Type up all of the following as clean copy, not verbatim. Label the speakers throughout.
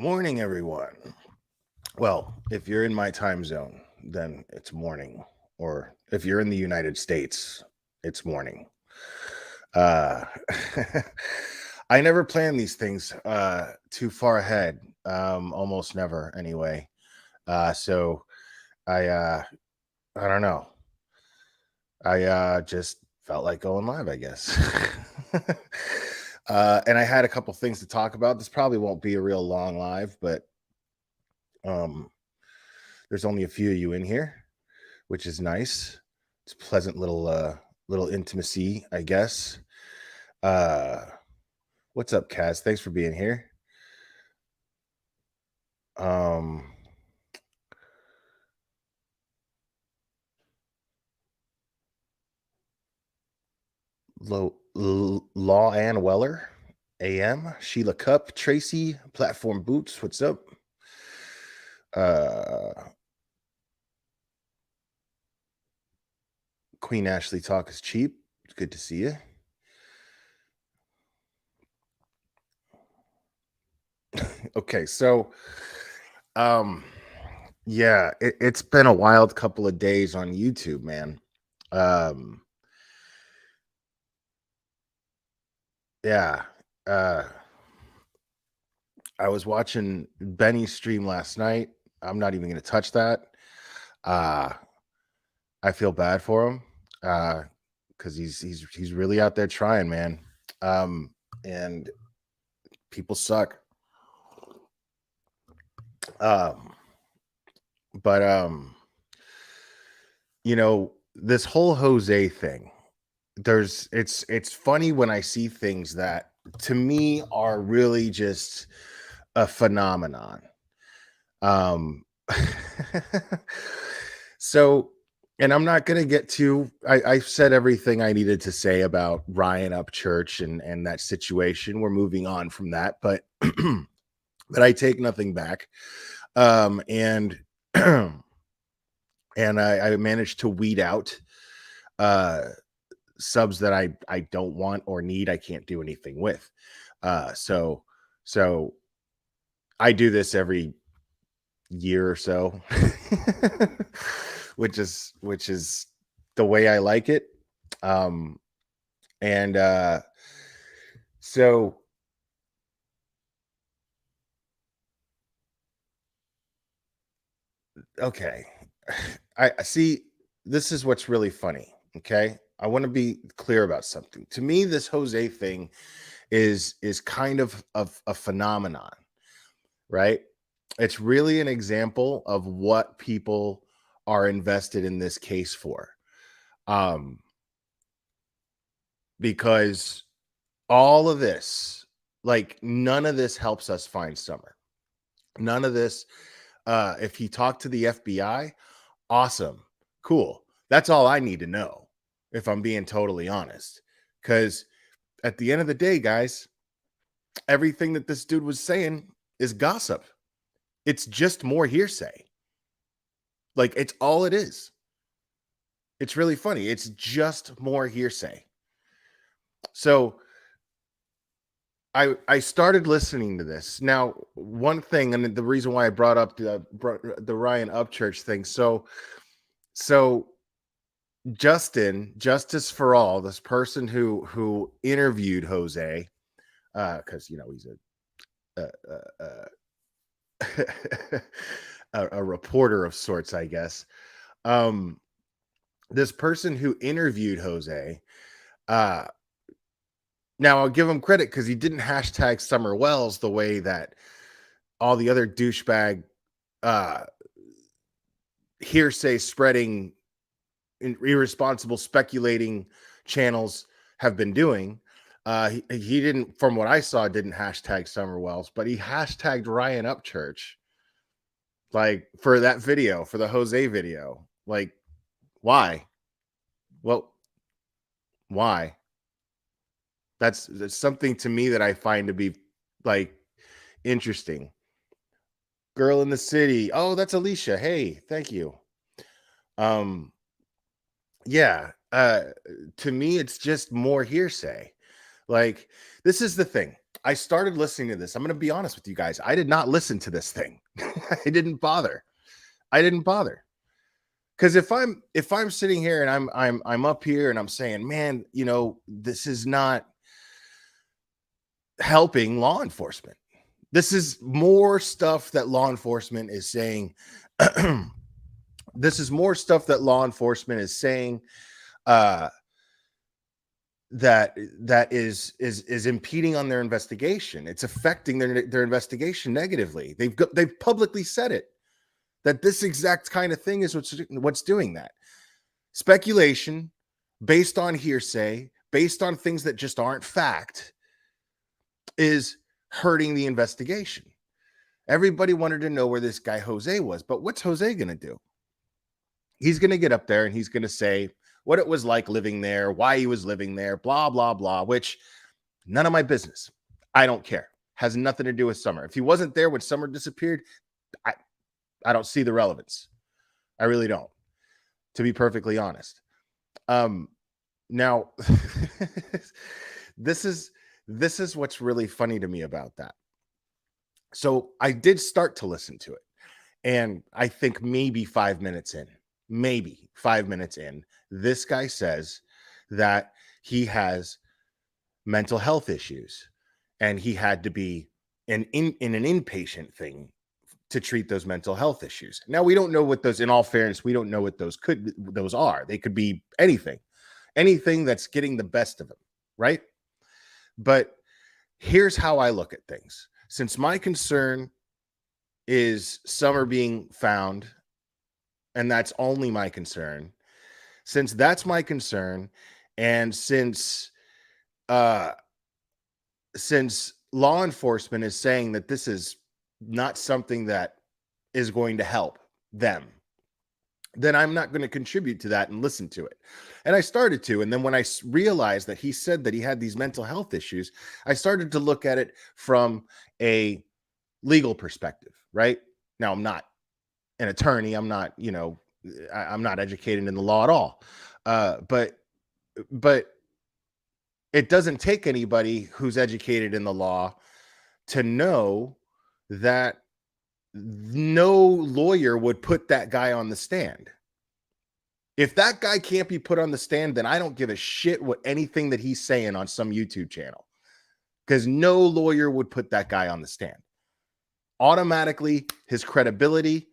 Speaker 1: Morning, everyone. Well, if you're in my time zone, then it's morning. Or if you're in the United States, it's morning. Uh, I never plan these things too far ahead. Almost never, anyway. So I, uh, I don't know. I just felt like going live, I guess. And I had a couple things to talk about. This probably won't be a real long live, but um, there's only a few of you in here, which is nice. It's a pleasant little intimacy, I guess. Uh what's up, Kaz? Thanks for being here. Um Law Ann Weller, AM, Sheila Cup, Tracy, Platform Boots, what's up? Uh Queen Ashley Talk is cheap. It's good to see you. Okay, so um yeah, it's been a wild couple of days on YouTube, man. Um yeah. Uh I was watching Benny's stream last night. I'm not even going to touch that. Uh I feel bad for him cuz he's really out there trying, man. Um and people suck. Um but this whole Jose thing. It's funny when I see things that to me are really just a phenomenon. Um, so, and I'm not going to get to. I've said everything I needed to say about Ryan Upchurch and that situation. We're moving on from that, but but I take nothing back. And and I managed to weed out uh subs that I don't want or need. I can't do anything with. So I do this every year or so, which is the way I like it. Um, and so okay, I see. This is what's really funny. Okay, I want to be clear about something. To me, this Jose thing is kind of a phenomenon, right? It's really an example of what people are invested in this case for. Um, because all of this, like none of this helps us find Summer. None of this. If he talked to the FBI, awesome, cool. That's all I need to know, if I'm being totally honest. Because at the end of the day, guys, everything that this dude was saying is gossip. It's just more hearsay. Like it's all it is. It's really funny. It's just more hearsay. So I started listening to this. Now, one thing, and the reason why I brought up the Ryan Upchurch thing. So Justice for All, this person who interviewed Jose, because he's a reporter of sorts, I guess. This person who interviewed Jose, uh, now I'll give him credit because he didn't hashtag Summer Wells the way that all the other douchebag uh, hearsay spreading, irresponsible speculating channels have been doing. He didn't, from what I saw, didn't hashtag Summer Wells, but he hashtagged Ryan Upchurch, like for that video, for the Jose video. Like, why? Well, why? That's something to me that I find to be like interesting. Girl in the city. Oh, that's Alicia. Hey, thank you. Um, yeah. To me, it's just more hearsay. Like, this is the thing. I started listening to this. I'm going to be honest with you guys. I did not listen to this thing. I didn't bother. Because if I'm sitting here and I'm up here and I'm saying, man, this is not helping law enforcement. This is more stuff that law enforcement is saying. This is more stuff that law enforcement is saying that is impeding on their investigation. It's affecting their investigation negatively. They've publicly said it, that this exact kind of thing is what's doing that. Speculation based on hearsay, based on things that just aren't fact, is hurting the investigation. Everybody wanted to know where this guy Jose was, but what's Jose going to do? He's going to get up there and he's going to say what it was like living there, why he was living there, blah, blah, blah, which none of my business. I don't care. Has nothing to do with Summer. If he wasn't there when Summer disappeared, I don't see the relevance. I really don't, to be perfectly honest. Now, this is what's really funny to me about that. So I did start to listen to it. And I think maybe 5 minutes in, this guy says that he has mental health issues and he had to be in an inpatient thing to treat those mental health issues. Now, we don't know what those, in all fairness, we don't know what those are. They could be anything that's getting the best of him, right? But here's how I look at things. Since my concern is Summer being found, and that's only my concern, since that's my concern, and since law enforcement is saying that this is not something that is going to help them, then I'm not going to contribute to that and listen to it. And I started to. And then when I realized that he said that he had these mental health issues, I started to look at it from a legal perspective, right? Now, I'm not an attorney. I'm not, I'm not educated in the law at all. But it doesn't take anybody who's educated in the law to know that no lawyer would put that guy on the stand. If that guy can't be put on the stand, then I don't give a shit what anything that he's saying on some YouTube channel, because no lawyer would put that guy on the stand. Automatically, his credibility,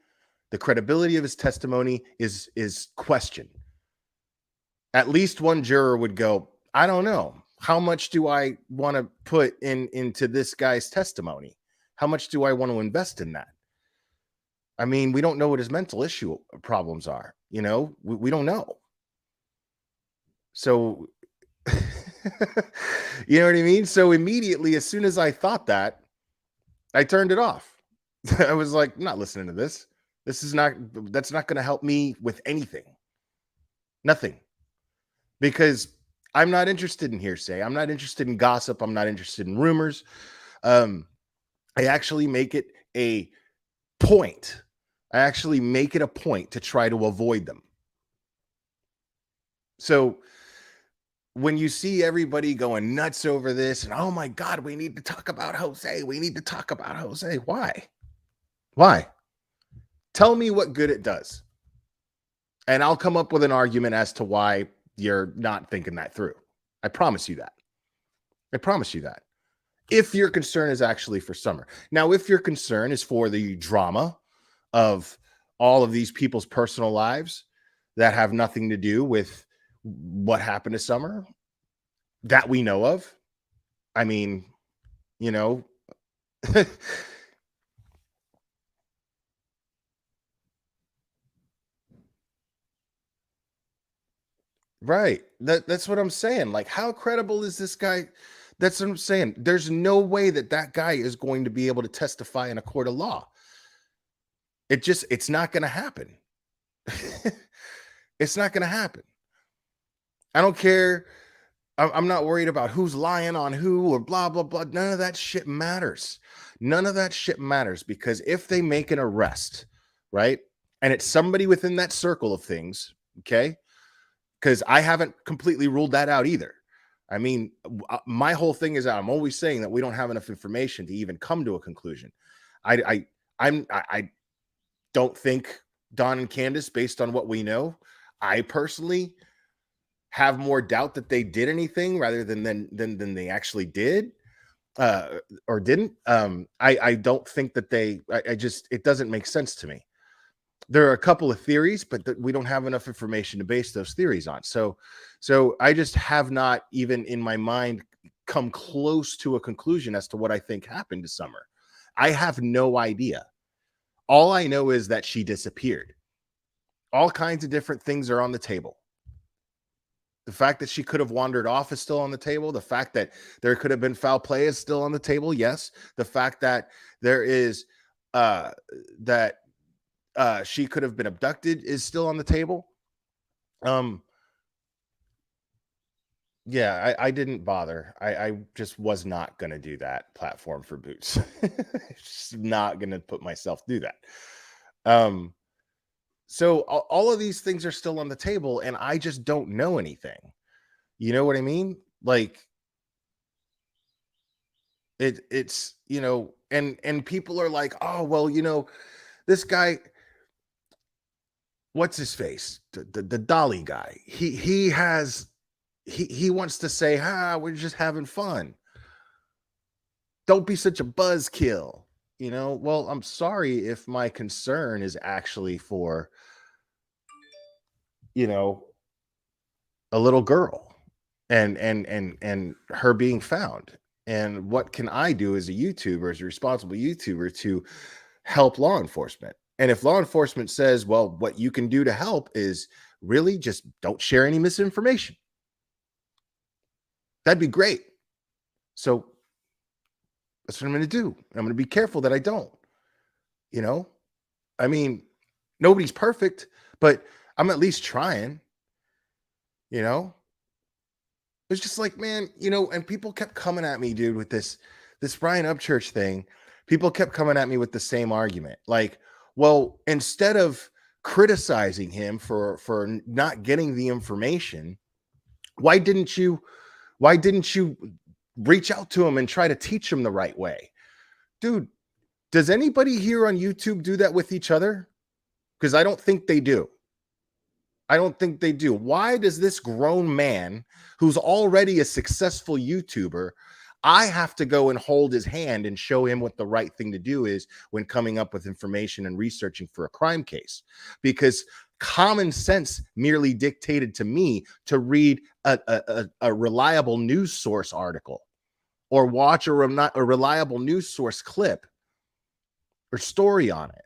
Speaker 1: the credibility of his testimony is questioned. At least one juror would go, I don't know. How much do I want to put into this guy's testimony? How much do I want to invest in that? I mean, we don't know what his mental issue problems are. We don't know. So, you know what I mean? So immediately, as soon as I thought that, I turned it off. I was like, I'm not listening to this. That's not going to help me with anything. Nothing. Because I'm not interested in hearsay. I'm not interested in gossip. I'm not interested in rumors. I actually make it a point. To try to avoid them. So when you see everybody going nuts over this and, oh my God, we need to talk about Jose. Why? Tell me what good it does. And I'll come up with an argument as to why you're not thinking that through. I promise you that. If your concern is actually for Summer. Now, if your concern is for the drama of all of these people's personal lives that have nothing to do with what happened to Summer that we know of, I mean, right. That's what I'm saying. Like, how credible is this guy? That's what I'm saying. There's no way that guy is going to be able to testify in a court of law. It's not going to happen. It's not going to happen. I don't care. I'm not worried about who's lying on who or blah, blah, blah. None of that shit matters. Because if they make an arrest, right? And it's somebody within that circle of things, okay? Because I haven't completely ruled that out either. I mean, my whole thing is I'm always saying that we don't have enough information to even come to a conclusion. I don't think Don and Candace, based on what we know, I personally have more doubt that they did anything rather than they actually did uh or didn't. I don't think that I just, it doesn't make sense to me. There are a couple of theories, but we don't have enough information to base those theories on. So I just have not even in my mind come close to a conclusion as to what I think happened to Summer. I have no idea. All I know is that she disappeared. All kinds of different things are on the table. The fact that she could have wandered off is still on the table. The fact that there could have been foul play is still on the table. Yes. The fact that there is that she could have been abducted is still on the table. Yeah, I didn't bother. I just was not going to do that platform for Boots. Just not going to put myself through that. So all of these things are still on the table, and I just don't know anything. You know what I mean? Like it's and people are like, oh well, this guy, what's his face, the Dolly guy. He wants to say, we're just having fun. Don't be such a buzzkill. Well, I'm sorry if my concern is actually for a little girl and her being found. And what can I do as a YouTuber, as a responsible YouTuber, to help law enforcement? And if law enforcement says, well, what you can do to help is really just don't share any misinformation, that'd be great. So that's what I'm going to do. I'm going to be careful that I don't. I mean, nobody's perfect, but I'm at least trying. It's just like, man, and people kept coming at me, dude, with this Brian Upchurch thing. People kept coming at me with the same argument. Like, well, instead of criticizing him for not getting the information, why didn't you reach out to him and try to teach him the right way? Dude, does anybody here on YouTube do that with each other? Because I don't think they do. Why does this grown man who's already a successful YouTuber, I have to go and hold his hand and show him what the right thing to do is when coming up with information and researching for a crime case? Because common sense merely dictated to me to read a reliable news source article or watch a reliable news source clip or story on it.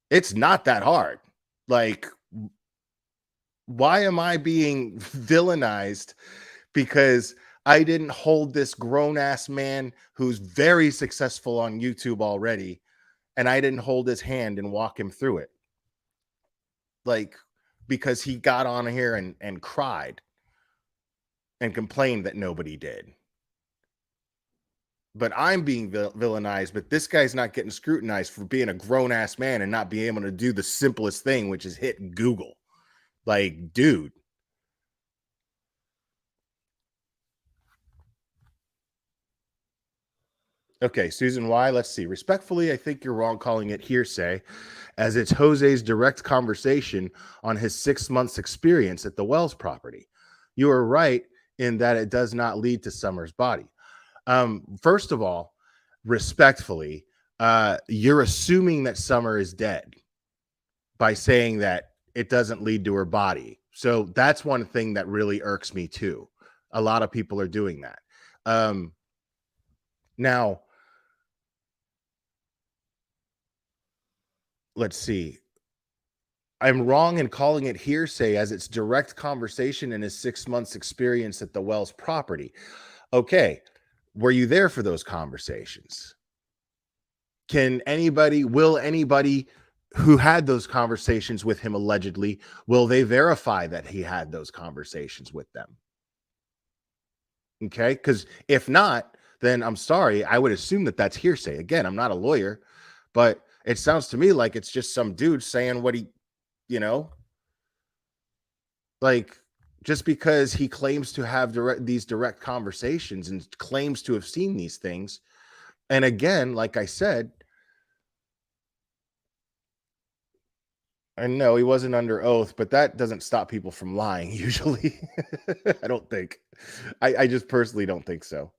Speaker 1: It's not that hard. Like, why am I being villainized because I didn't hold this grown-ass man who's very successful on YouTube already, and I didn't hold his hand and walk him through it? Like, because he got on here and cried and complained that nobody did. But I'm being villainized, but this guy's not getting scrutinized for being a grown-ass man and not being able to do the simplest thing, which is hit Google. Like, dude. Okay, Susan Y. Let's see. Respectfully, I think you're wrong calling it hearsay, as it's Jose's direct conversation on his 6 months experience at the Wells property. You are right in that it does not lead to Summer's body. First of all, respectfully, you're assuming that Summer is dead by saying that it doesn't lead to her body. So that's one thing that really irks me too. A lot of people are doing that. Now, let's see. I'm wrong in calling it hearsay as it's direct conversation in his 6 months experience at the Wells property. Okay. Were you there for those conversations? Will anybody who had those conversations with him allegedly, will they verify that he had those conversations with them? Okay. Because if not, then I'm sorry. I would assume that that's hearsay. Again, I'm not a lawyer, but it sounds to me like it's just some dude saying what he, like, just because he claims to have these direct conversations and claims to have seen these things. And again, like I said, I know he wasn't under oath, but that doesn't stop people from lying usually. I don't think. I just personally don't think so.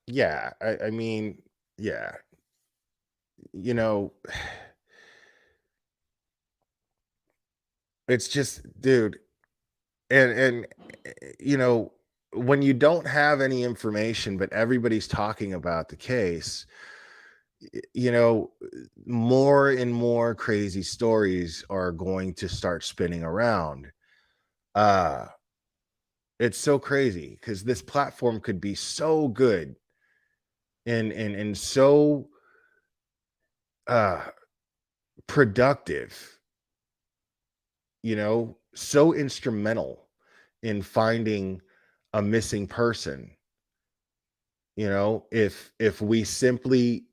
Speaker 1: Yeah, I mean, yeah, you know, it's just, dude, and when you don't have any information, but everybody's talking about the case, you know, more and more crazy stories are going to start spinning around. Uh, it's so crazy because this platform could be so good and so uh productive, so instrumental in finding a missing person, if we simply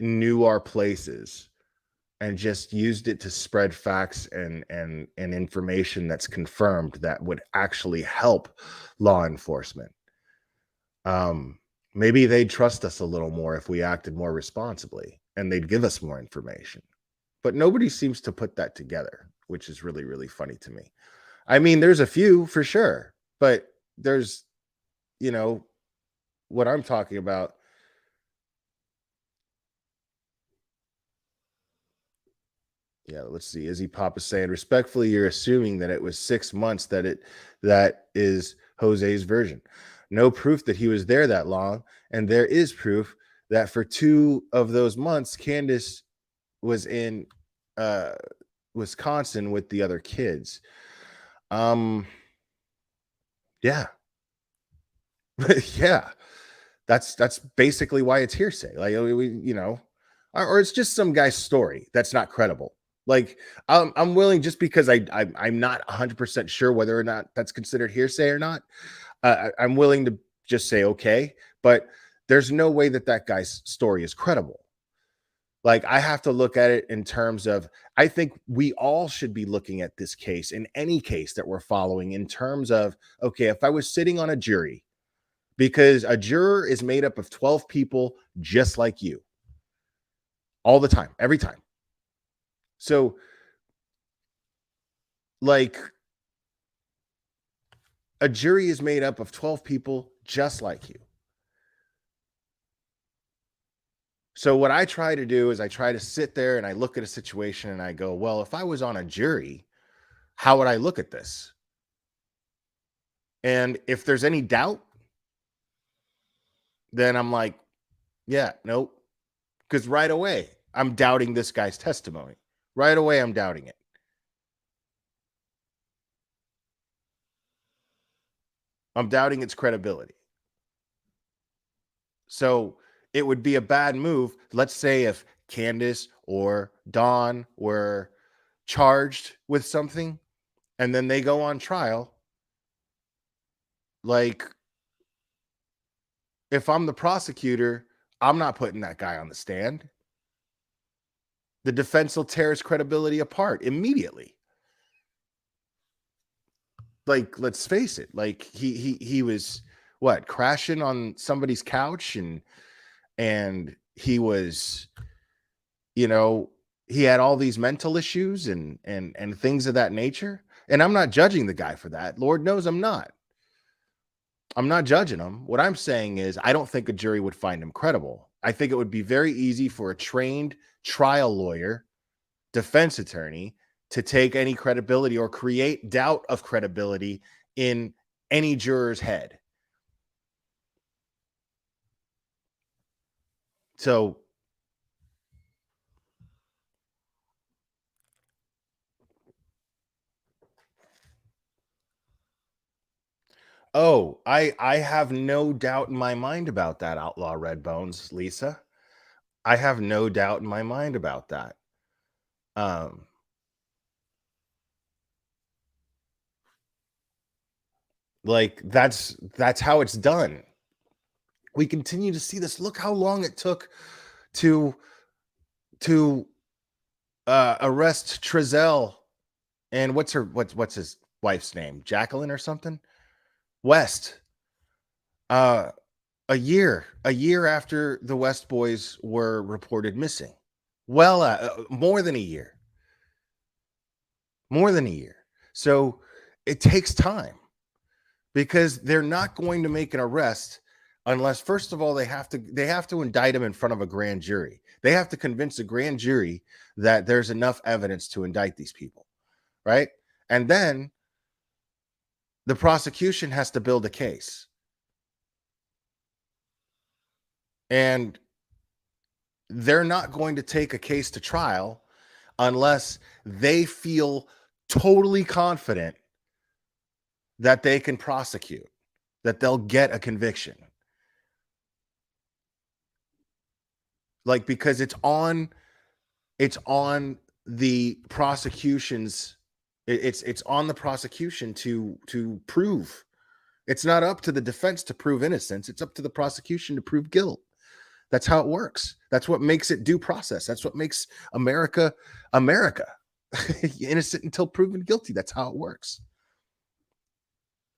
Speaker 1: knew our places and just used it to spread facts and information that's confirmed that would actually help law enforcement. um Maybe they'd trust us a little more if we acted more responsibly and they'd give us more information, but nobody seems to put that together, which is really, really funny to me. I mean, there's a few for sure, but there's, you know what I'm talking about. Yeah, let's see. Izzy Papa saying, respectfully, you're assuming that it was 6 months that is Jose's version. No proof that he was there that long, and there is proof that for 2 of those months, Candace was in uh Wisconsin with the other kids. Um, yeah, yeah. That's basically why it's hearsay. Like or it's just some guy's story that's not credible. Like I'm willing, just because I'm not 100% sure whether or not that's considered hearsay or not. I'm willing to just say okay, but there's no way that that guy's story is credible. Like, I have to look at it in terms of, I think we all should be looking at this case, in any case that we're following, in terms of, okay, if I was sitting on a jury, because a juror is made up of 12 people just like you, all the time, every time. So, like, a jury is made up of 12 people just like you. So, what I try to do is I try to sit there and I look at a situation and I go, well, if I was on a jury, how would I look at this? And if there's any doubt, then I'm like, yeah, nope. Because right away, I'm doubting this guy's testimony. Right away, I'm doubting it. I'm doubting its credibility. So it would be a bad move. Let's say if Candace or Dawn were charged with something and then they go on trial. Like, if I'm the prosecutor, I'm not putting that guy on the stand. The defense will tear his credibility apart immediately. Like, let's face it. Like, he was what, crashing on somebody's couch, and he was, you know, he had all these mental issues and things of that nature. And I'm not judging the guy for that. Lord knows I'm not. I'm not judging him. What I'm saying is, I don't think a jury would find him credible. I think it would be very easy for a trained trial lawyer, defense attorney, to take any credibility or create doubt of credibility in any juror's head. So, oh, I have no doubt in my mind about that, Outlaw Red Bones, Lisa. I have no doubt in my mind about that. Um, like, that's how it's done. We continue to see this. Look how long it took to to arrest Trezell and what's his wife's name? Jacqueline or something? West. Uh, a year after the West boys were reported missing. Well, more than a year. More than a year. So it takes time because they're not going to make an arrest unless, first of all, they have to indict him in front of a grand jury. They have to convince a grand jury that there's enough evidence to indict these people, right? And then the prosecution has to build a case. And they're not going to take a case to trial unless they feel totally confident that they can prosecute, that they'll get a conviction. Like, because it's on the prosecution's it's on the prosecution to prove. It's not up to the defense to prove innocence. It's up to the prosecution to prove guilt. That's how it works. That's what makes it due process. That's what makes America America. Innocent until proven guilty. That's how it works.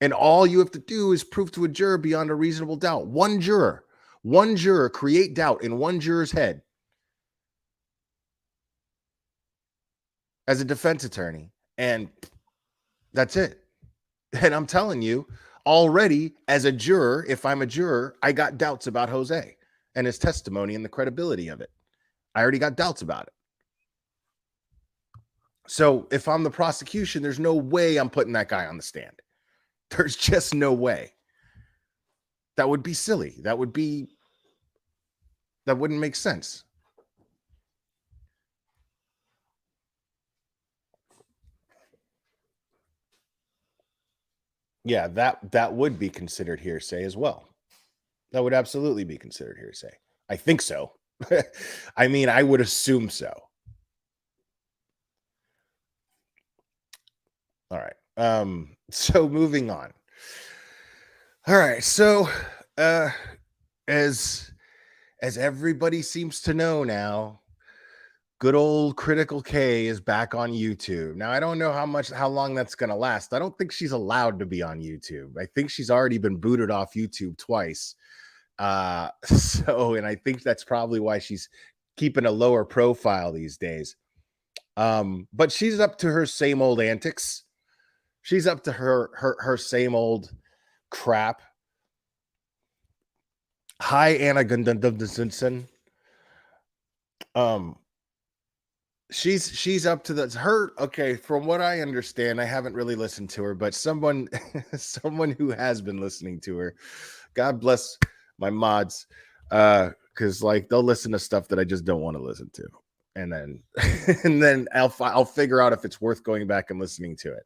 Speaker 1: And all you have to do is prove to a juror beyond a reasonable doubt. One juror, create doubt in one juror's head as a defense attorney. And that's it. And I'm telling you, already as a juror, if I'm a juror, I got doubts about Jose and his testimony and the credibility of it. I already got doubts about it. So if I'm the prosecution, there's no way I'm putting that guy on the stand. There's just no way. That would be silly. That wouldn't make sense. Yeah, that would be considered hearsay as well. That would absolutely be considered hearsay. I think so. I mean, I would assume so. All right. So moving on. All right. So as everybody seems to know now, good old Critical K is back on YouTube. Now, I don't know how long that's going to last. I don't think she's allowed to be on YouTube. I think she's already been booted off YouTube twice. And I think that's probably why she's keeping a lower profile these days. But she's up to her same old antics. She's up to her same old crap. Hi, Anna Gunderson. She's up to her. Okay, from what I understand, I haven't really listened to her, but someone who has been listening to her, God bless my mods, because like they'll listen to stuff that I just don't want to listen to, and then I'll figure out if it's worth going back and listening to it.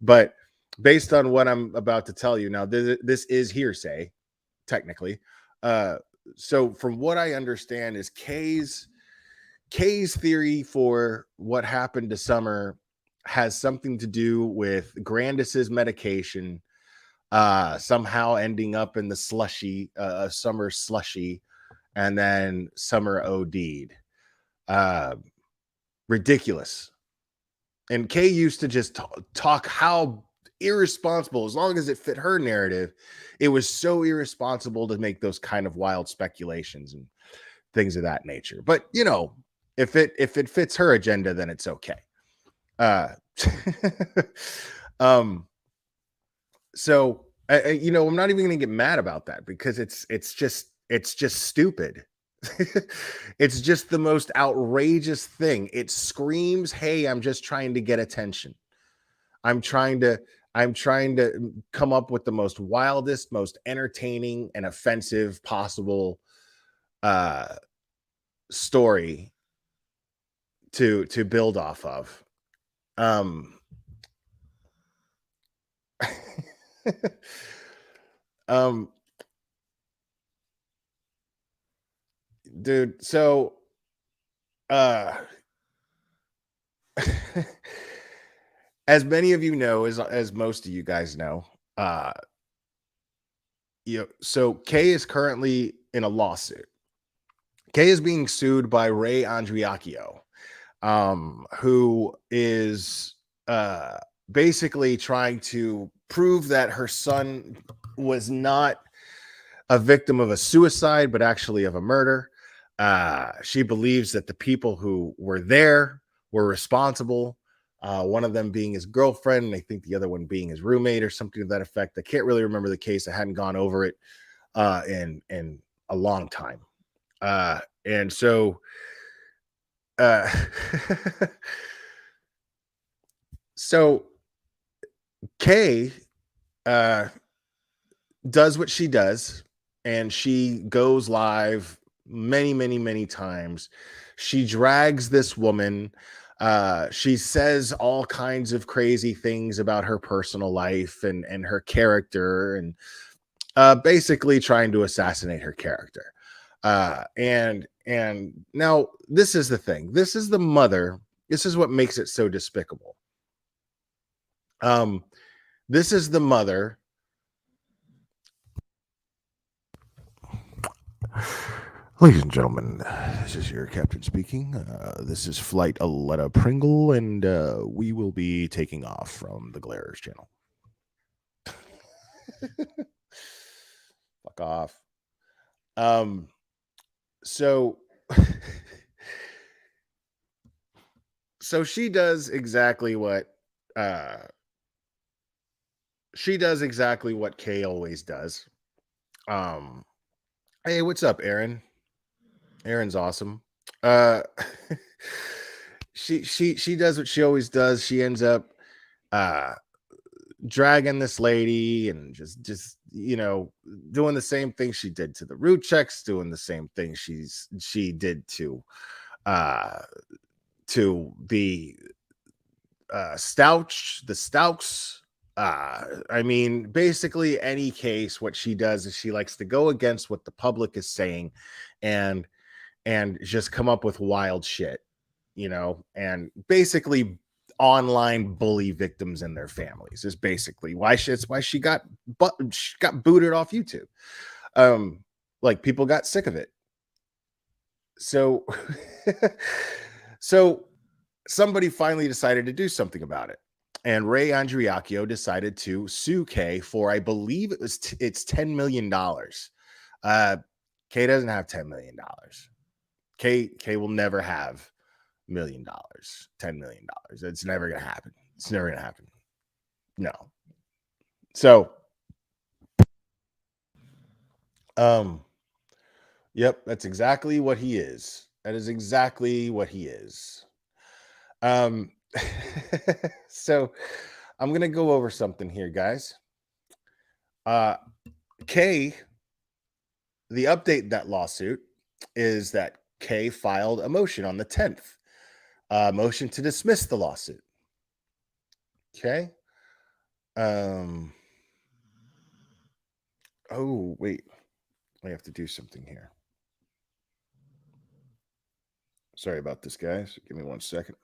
Speaker 1: But based on what I'm about to tell you now, this is hearsay, technically. So from what I understand is Kay's theory for what happened to Summer has something to do with Grandis's medication somehow ending up in the slushy, Summer slushy, and then Summer OD'd. Ridiculous. And Kay used to just talk how irresponsible, as long as it fit her narrative, it was so irresponsible to make those kind of wild speculations and things of that nature. But you know, if it fits her agenda, then it's okay. So you know, I'm not even going to get mad about that because it's just stupid. It's just the most outrageous thing. It screams, "Hey, I'm just trying to get attention. I'm trying to come up with the most wildest, most entertaining and offensive possible story to build off of." Dude, so as many of you know, as most of you guys know, so Kay is currently in a lawsuit. Kay is being sued by Ray Andriacchio. who is uh, basically trying to prove that her son was not a victim of a suicide, but actually of a murder. She believes that the people who were there were responsible. One of them being his girlfriend, and I think the other one being his roommate or something to that effect. I can't really remember the case. I hadn't gone over it in a long time. And so uh so Kay uh does what she does, and she goes live many times. She drags this woman. She says all kinds of crazy things about her personal life and her character, and basically trying to assassinate her character. And now this is the thing. This is the mother. This is what makes it so despicable. Um, this is the mother. Ladies and gentlemen, this is your captain speaking. This is Flight Aletta Pringle, and we will be taking off from the Glarers channel. Fuck off. So so she does exactly what Kay always does. Hey, what's up, Aaron? Aaron's awesome. Uh she does what she always does. She ends up uh dragging this lady and just doing the same thing she did to the root checks, doing the same thing she did uh to the Stouts. I mean, basically any case, what she does is she likes to go against what the public is saying and just come up with wild shit, and basically online bully victims and their families is basically why she got booted off YouTube. Like, people got sick of it. So so somebody finally decided to do something about it. And Ray Andriacchio decided to sue Kay for, I believe it's $10 million. Kay doesn't have $10 million. Kay will never have $1 million, $10 million. It's never gonna happen. It's never gonna happen. No. So yep, that's exactly what he is. That is exactly what he is. Um so I'm gonna go over something here, guys. Kay, the update that lawsuit is that Kay filed a motion on the 10th, motion to dismiss the lawsuit. Okay. Oh, wait. I have to do something here. Sorry about this, guys. Give me 1 second.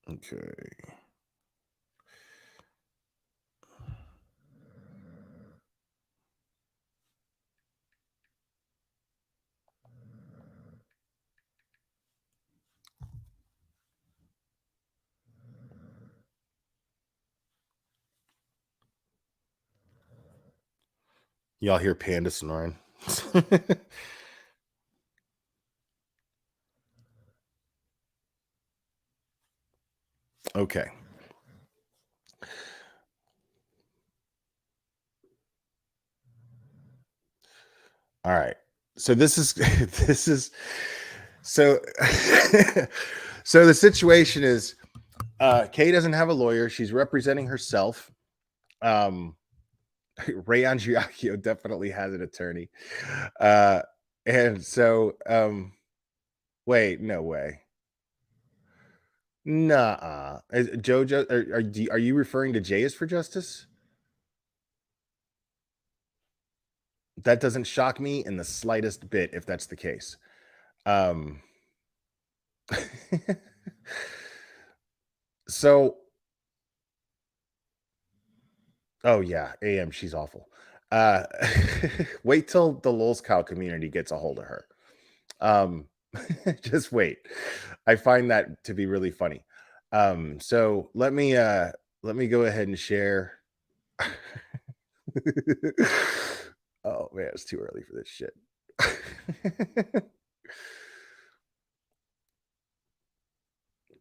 Speaker 1: Okay. Y'all hear Panda snoring? Okay. All right. So this is this is so so the situation is, Kay doesn't have a lawyer. She's representing herself. Um Ray Andriacchio definitely has an attorney. And so wait, no way. Nah. Jojo, are you referring to Jay is for Justice? That doesn't shock me in the slightest bit if that's the case. Um So, oh yeah, AM, she's awful. Uh, wait till the Lulz cow community gets a hold of her. Um, just wait. I find that to be really funny. So let me go ahead and share. Oh man, it's too early for this shit.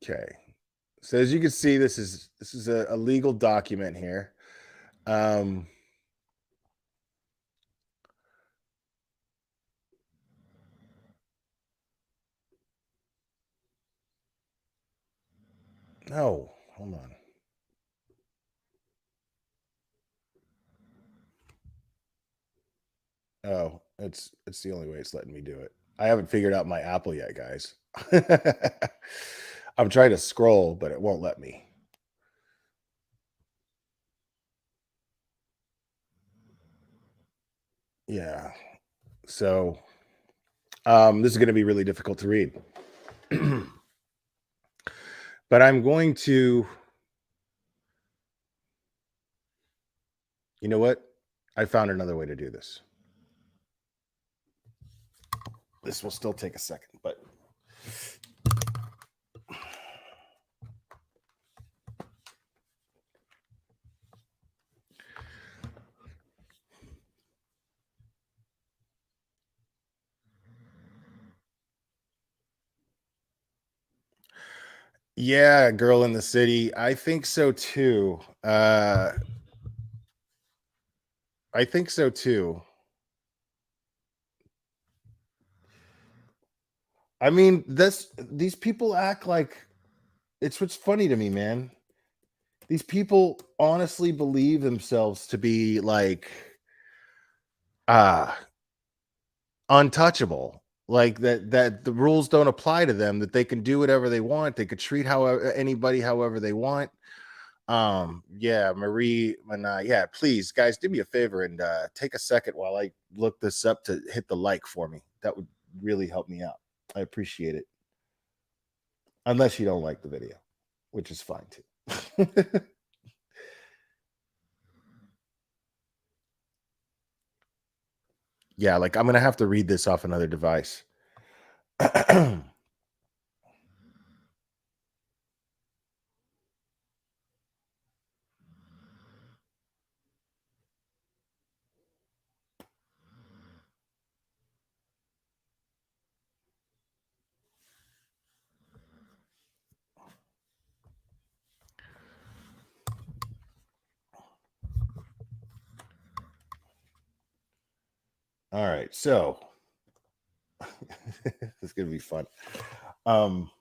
Speaker 1: Okay. So as you can see, this is a legal document here. Um, no, hold on. Oh, it's the only way it's letting me do it. I haven't figured out my Apple yet, guys. I'm trying to scroll, but it won't let me. Yeah. So this is going to be really difficult to read. But I'm going to, you know what? I found another way to do this. This will still take a second, but yeah, girl in the city. I think so too. I think so too. I mean, these people act like it's what's funny to me, man. These people honestly believe themselves to be like uh untouchable. Like that the rules don't apply to them, that they can do whatever they want, they could treat however anybody however they want. Yeah, Marie Mana, yeah, please guys do me a favor and take a second while I look this up to hit the like for me. That would really help me out. I appreciate it. Unless you don't like the video, which is fine too. Yeah, like I'm gonna have to read this off another device. All right, so this is gonna be fun. Um,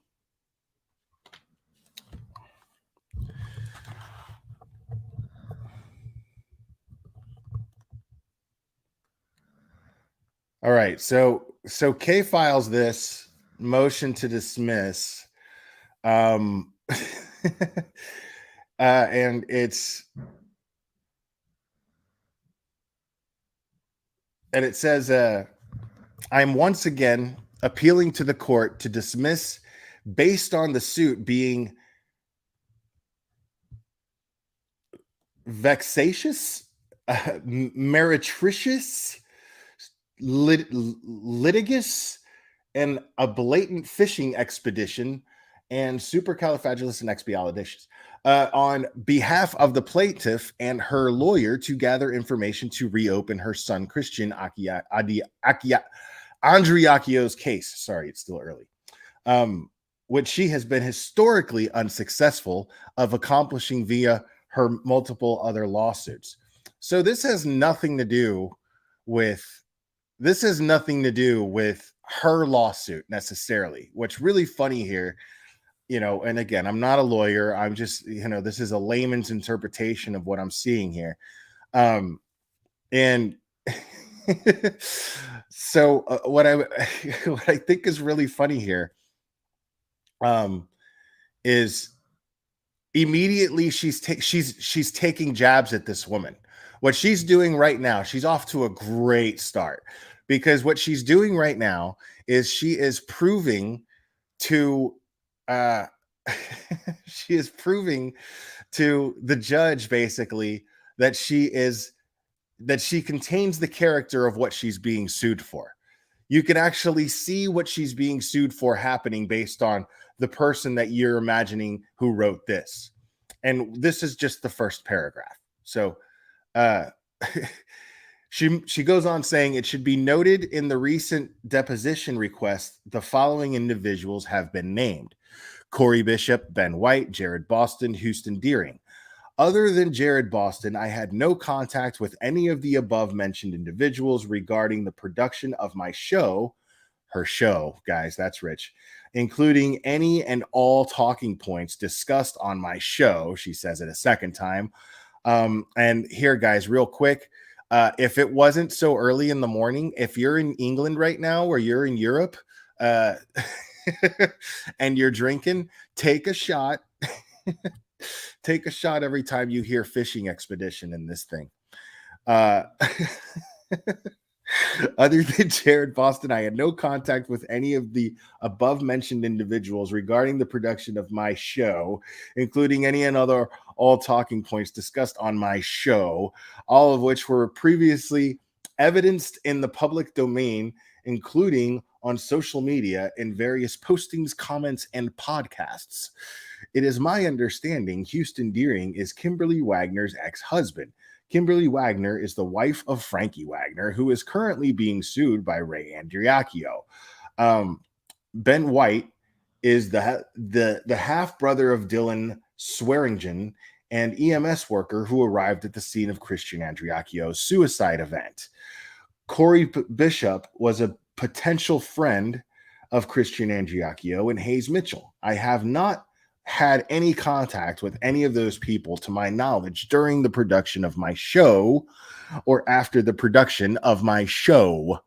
Speaker 1: all right, so K files this motion to dismiss. And it says I'm once again appealing to the court to dismiss based on the suit being vexatious, meretricious, litigious, and a blatant fishing expedition, and supercalifragilisticexpialidocious on behalf of the plaintiff and her lawyer to gather information to reopen her son Christian Andriakio's case. Sorry, it's still early. Which she has been historically unsuccessful of accomplishing via her multiple other lawsuits. So this has nothing to do with her lawsuit necessarily. What's really funny here, and again, I'm not a lawyer. I'm just, this is a layman's interpretation of what I'm seeing here. And so what I what I think is really funny here is immediately she's taking jabs at this woman. What she's doing right now, she's off to a great start, because what she's doing right now is she is proving to she is proving to the judge basically that she contains the character of what she's being sued for. You can actually see what she's being sued for happening based on the person that you're imagining who wrote this. And this is just the first paragraph. So uh she goes on saying it should be noted in the recent deposition request the following individuals have been named: Corey Bishop, Ben White, Jared Boston, Houston Deering. Other than Jared Boston, I had no contact with any of the above mentioned individuals regarding the production of my show, her show, guys, that's rich, including any and all talking points discussed on my show. She says it a second time. And here, guys, real quick, if it wasn't so early in the morning, if you're in England right now or you're in Europe, uh, and you're drinking, take a shot. Take a shot every time you hear fishing expedition in this thing. Other than Jared Boston, I had no contact with any of the above mentioned individuals regarding the production of my show, including any and other all talking points discussed on my show, all of which were previously evidenced in the public domain, including on social media in various postings, comments, and podcasts. It is my understanding Houston Deering is Kimberly Wagner's ex-husband. Kimberly Wagner is the wife of Frankie Wagner, who is currently being sued by Ray Andriacchio. Ben White is the half brother of Dylan Swearingen, an EMS worker who arrived at the scene of Christian Andriacchio's suicide event. Corey Bishop was a potential friend of Christian Andriacchio and Hayes Mitchell. I have not had any contact with any of those people, to my knowledge, during the production of my show or after the production of my show.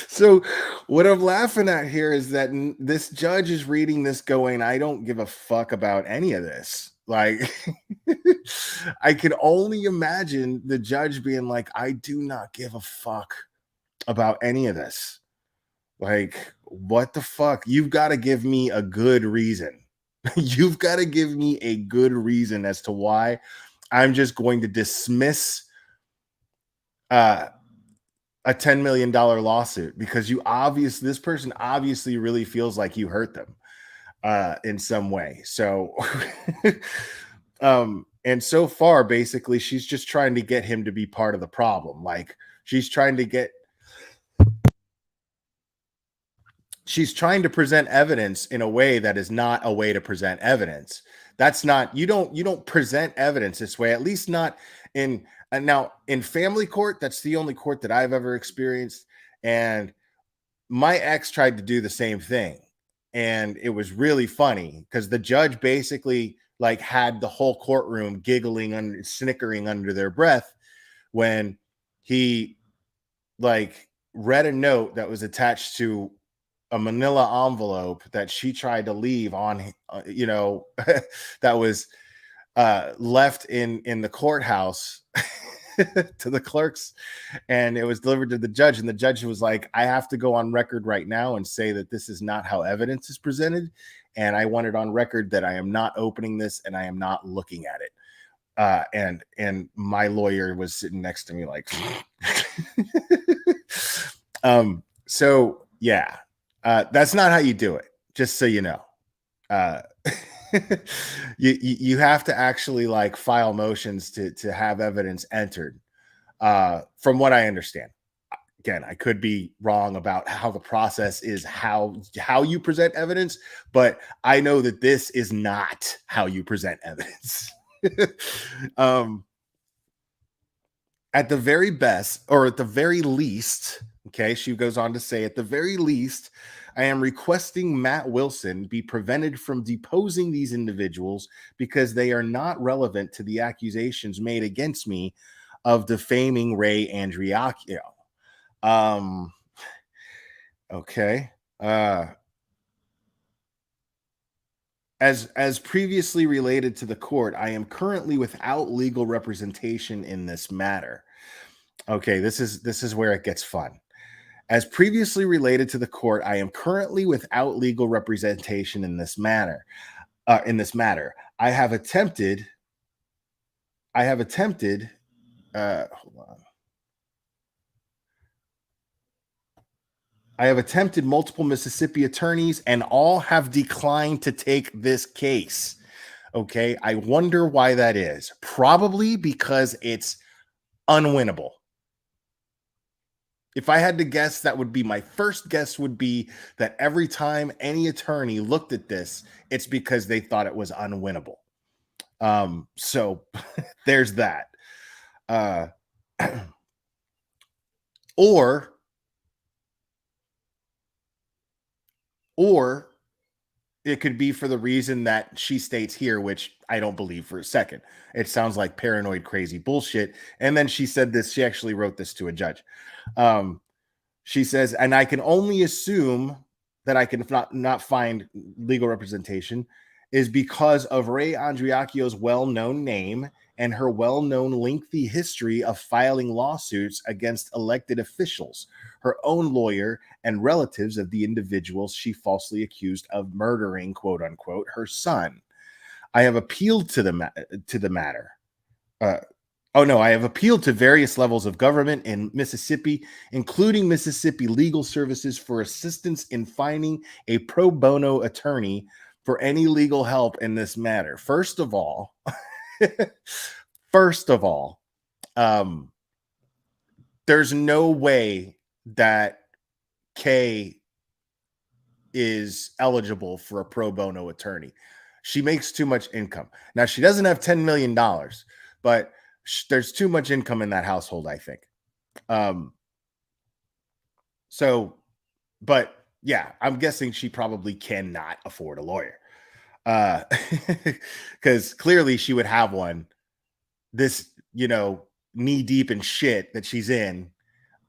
Speaker 1: So what I'm laughing at here is that this judge is reading this going, I don't give a fuck about any of this. Like, I can only imagine the judge being like, I do not give a fuck about any of this. Like, what the fuck? You've got to give me a good reason. You've got to give me a good reason as to why I'm just going to dismiss a $10 million lawsuit, because this person obviously really feels like you hurt them in some way. So, and so far, basically, she's just trying to get him to be part of the problem. Like, she's trying to present evidence in a way that is not a way to present evidence. That's not, you don't present evidence this way, at least not in, and now in family court, that's the only court that I've ever experienced. And my ex tried to do the same thing. And it was really funny because the judge basically like had the whole courtroom giggling and snickering under their breath when he like read a note that was attached to a manila envelope that she tried to leave on, that was left in the courthouse to the clerks, and it was delivered to the judge, and the judge was like, I have to go on record right now and say that this is not how evidence is presented, and I want it on record that I am not opening this and I am not looking at it. And my lawyer was sitting next to me like so yeah, that's not how you do it, just so you know. You have to actually like file motions to have evidence entered, from what I understand. Again, I could be wrong about how the process is, how you present evidence, but I know that this is not how you present evidence. At the very best, or at the very least, okay, she goes on to say, at the very least, I am requesting Matt Wilson be prevented from deposing these individuals because they are not relevant to the accusations made against me of defaming Ray Andriacchio. Okay. As previously related to the court, I am currently without legal representation in this matter. Okay, this is where it gets fun. As previously related to the court, I am currently without legal representation in this matter. I have attempted. Hold on. I have attempted multiple Mississippi attorneys, and all have declined to take this case. Okay, I wonder why that is. Probably because it's unwinnable. If I had to guess, that would be my first guess, would be that every time any attorney looked at this, it's because they thought it was unwinnable. So there's that. Uh, or it could be for the reason that she states here, which I don't believe for a second. It sounds like paranoid, crazy bullshit. And then she said this, she actually wrote this to a judge. She says, and I can only assume that I can not find legal representation is because of Ray Andriacchio's well-known name and her well-known lengthy history of filing lawsuits against elected officials, her own lawyer, and relatives of the individuals she falsely accused of murdering, quote unquote, her son. I have appealed to the matter. I have appealed to various levels of government in Mississippi, including Mississippi Legal Services, for assistance in finding a pro bono attorney for any legal help in this matter. First of all, there's no way that Kay is eligible for a pro bono attorney. She makes too much income. Now, she doesn't have $10 million, but there's too much income in that household, I think. But yeah, I'm guessing she probably cannot afford a lawyer. Because clearly she would have one this, knee deep in shit that she's in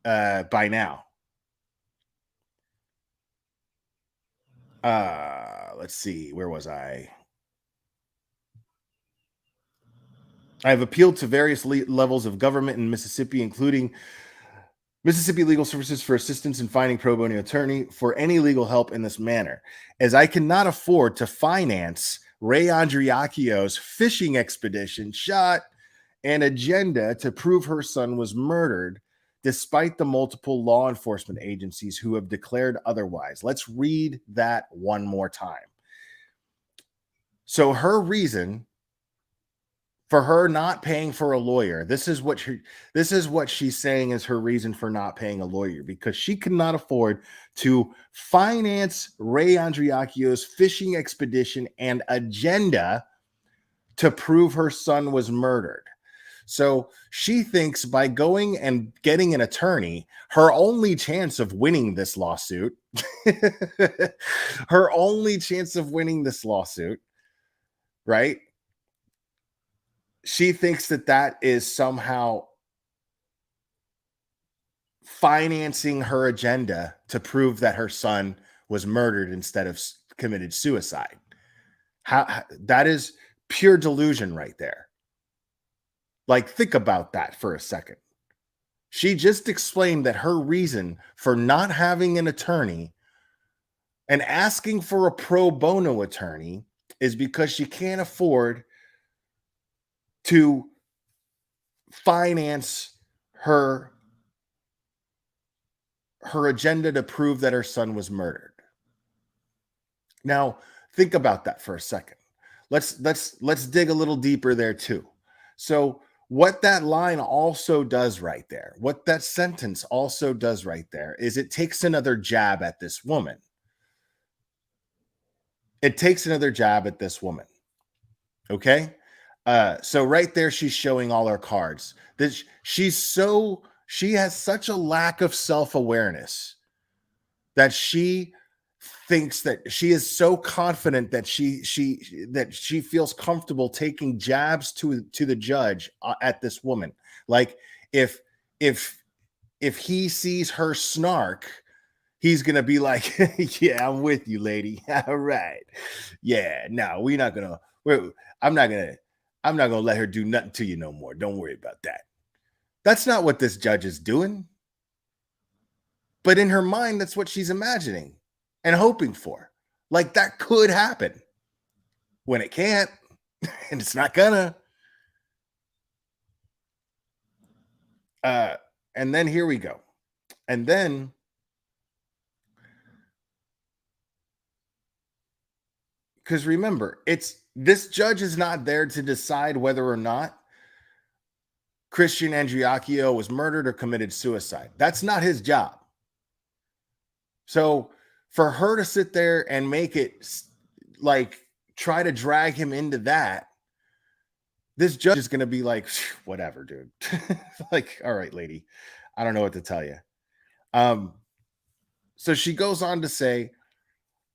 Speaker 1: by now. Let's see, where was I? I have appealed to various levels of government in Mississippi, including Mississippi Legal Services, for assistance in finding pro bono attorney for any legal help in this manner, as I cannot afford to finance Ray Andriacchio's fishing expedition, shot, and agenda to prove her son was murdered, despite the multiple law enforcement agencies who have declared otherwise. Let's read that one more time. So her reason for her not paying for a lawyer, this is what she's saying is her reason for not paying a lawyer, because she cannot afford to finance Ray Andriacchio's fishing expedition and agenda to prove her son was murdered. So she thinks by going and getting an attorney, her only chance of winning this lawsuit, right? She thinks that is somehow financing her agenda to prove that her son was murdered instead of committed suicide. How that is pure delusion right there. Like, think about that for a second. She just explained that her reason for not having an attorney and asking for a pro bono attorney is because she can't afford to finance her agenda to prove that her son was murdered. Now, think about that for a second. Let's dig a little deeper there too. So what that line also does right there, what that sentence also does right there, is it takes another jab at this woman. Okay? So right there, she's showing all her cards. She has such a lack of self-awareness that she thinks that she is so confident that she feels comfortable taking jabs to the judge at this woman. Like, if he sees her snark, he's gonna be like, yeah, I'm with you, lady. All right. Yeah, no, I'm not gonna let her do nothing to you no more. Don't worry about that. That's not what this judge is doing. But in her mind, that's what she's imagining and hoping for. Like that could happen when it can't, and it's not gonna. Uh, and then here we go. And then because remember, it's this judge is not there to decide whether or not Christian Andriacchio was murdered or committed suicide. That's not his job. So for her to sit there and make it like try to drag him into that, this judge is going to be like, whatever, dude. Like, all right, lady, I don't know what to tell you. So she goes on to say,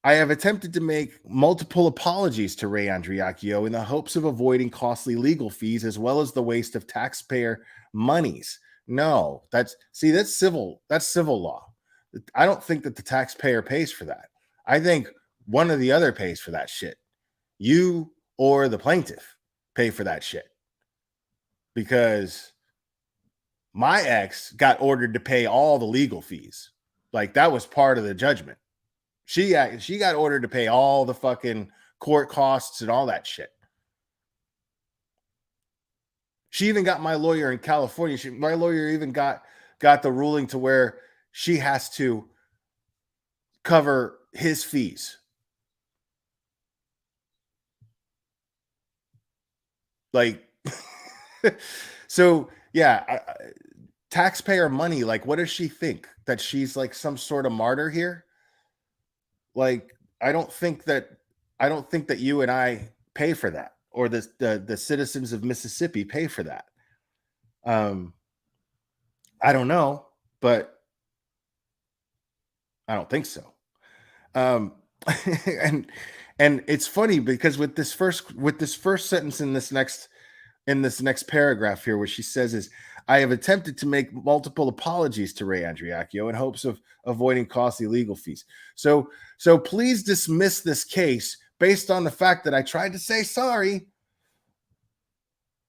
Speaker 1: I have attempted to make multiple apologies to Ray Andriacchio in the hopes of avoiding costly legal fees as well as the waste of taxpayer monies. No, that's civil law. I don't think that the taxpayer pays for that. I think one or the other pays for that shit. You or the plaintiff pay for that shit. Because my ex got ordered to pay all the legal fees. Like that was part of the judgment. She got ordered to pay all the fucking court costs and all that shit. She even got my lawyer in California. My lawyer even got the ruling to where she has to cover his fees. Like, so yeah, taxpayer money. Like, what does she think? That she's like some sort of martyr here? Like, I don't think that you and I pay for that, or the citizens of Mississippi pay for that. I don't know, but I don't think so. And it's funny because with this first sentence in this next paragraph here, where she says is, I have attempted to make multiple apologies to Ray Andriacchio in hopes of avoiding costly legal fees. So please dismiss this case based on the fact that I tried to say sorry.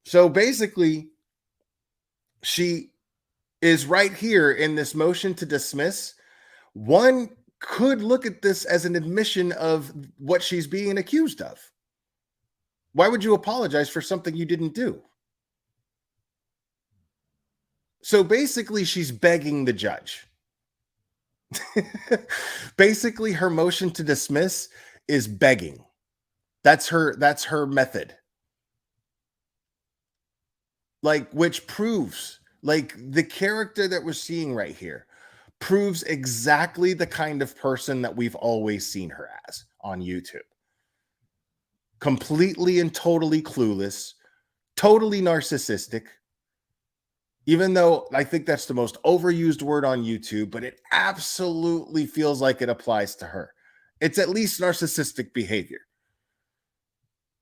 Speaker 1: So basically, she is right here in this motion to dismiss. One could look at this as an admission of what she's being accused of. Why would you apologize for something you didn't do? So basically, she's begging the judge. Basically, her motion to dismiss is begging. That's her method. Like, which proves, like, the character that we're seeing right here proves exactly the kind of person that we've always seen her as on YouTube. Completely and totally clueless, totally narcissistic. Even though I think that's the most overused word on YouTube, but it absolutely feels like it applies to her. It's at least narcissistic behavior.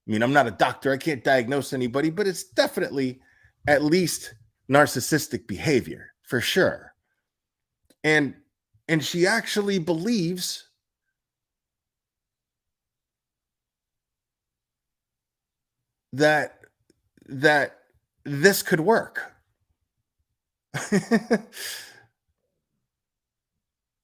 Speaker 1: I mean, I'm not a doctor. I can't diagnose anybody, but it's definitely at least narcissistic behavior for sure. And she actually believes that this could work.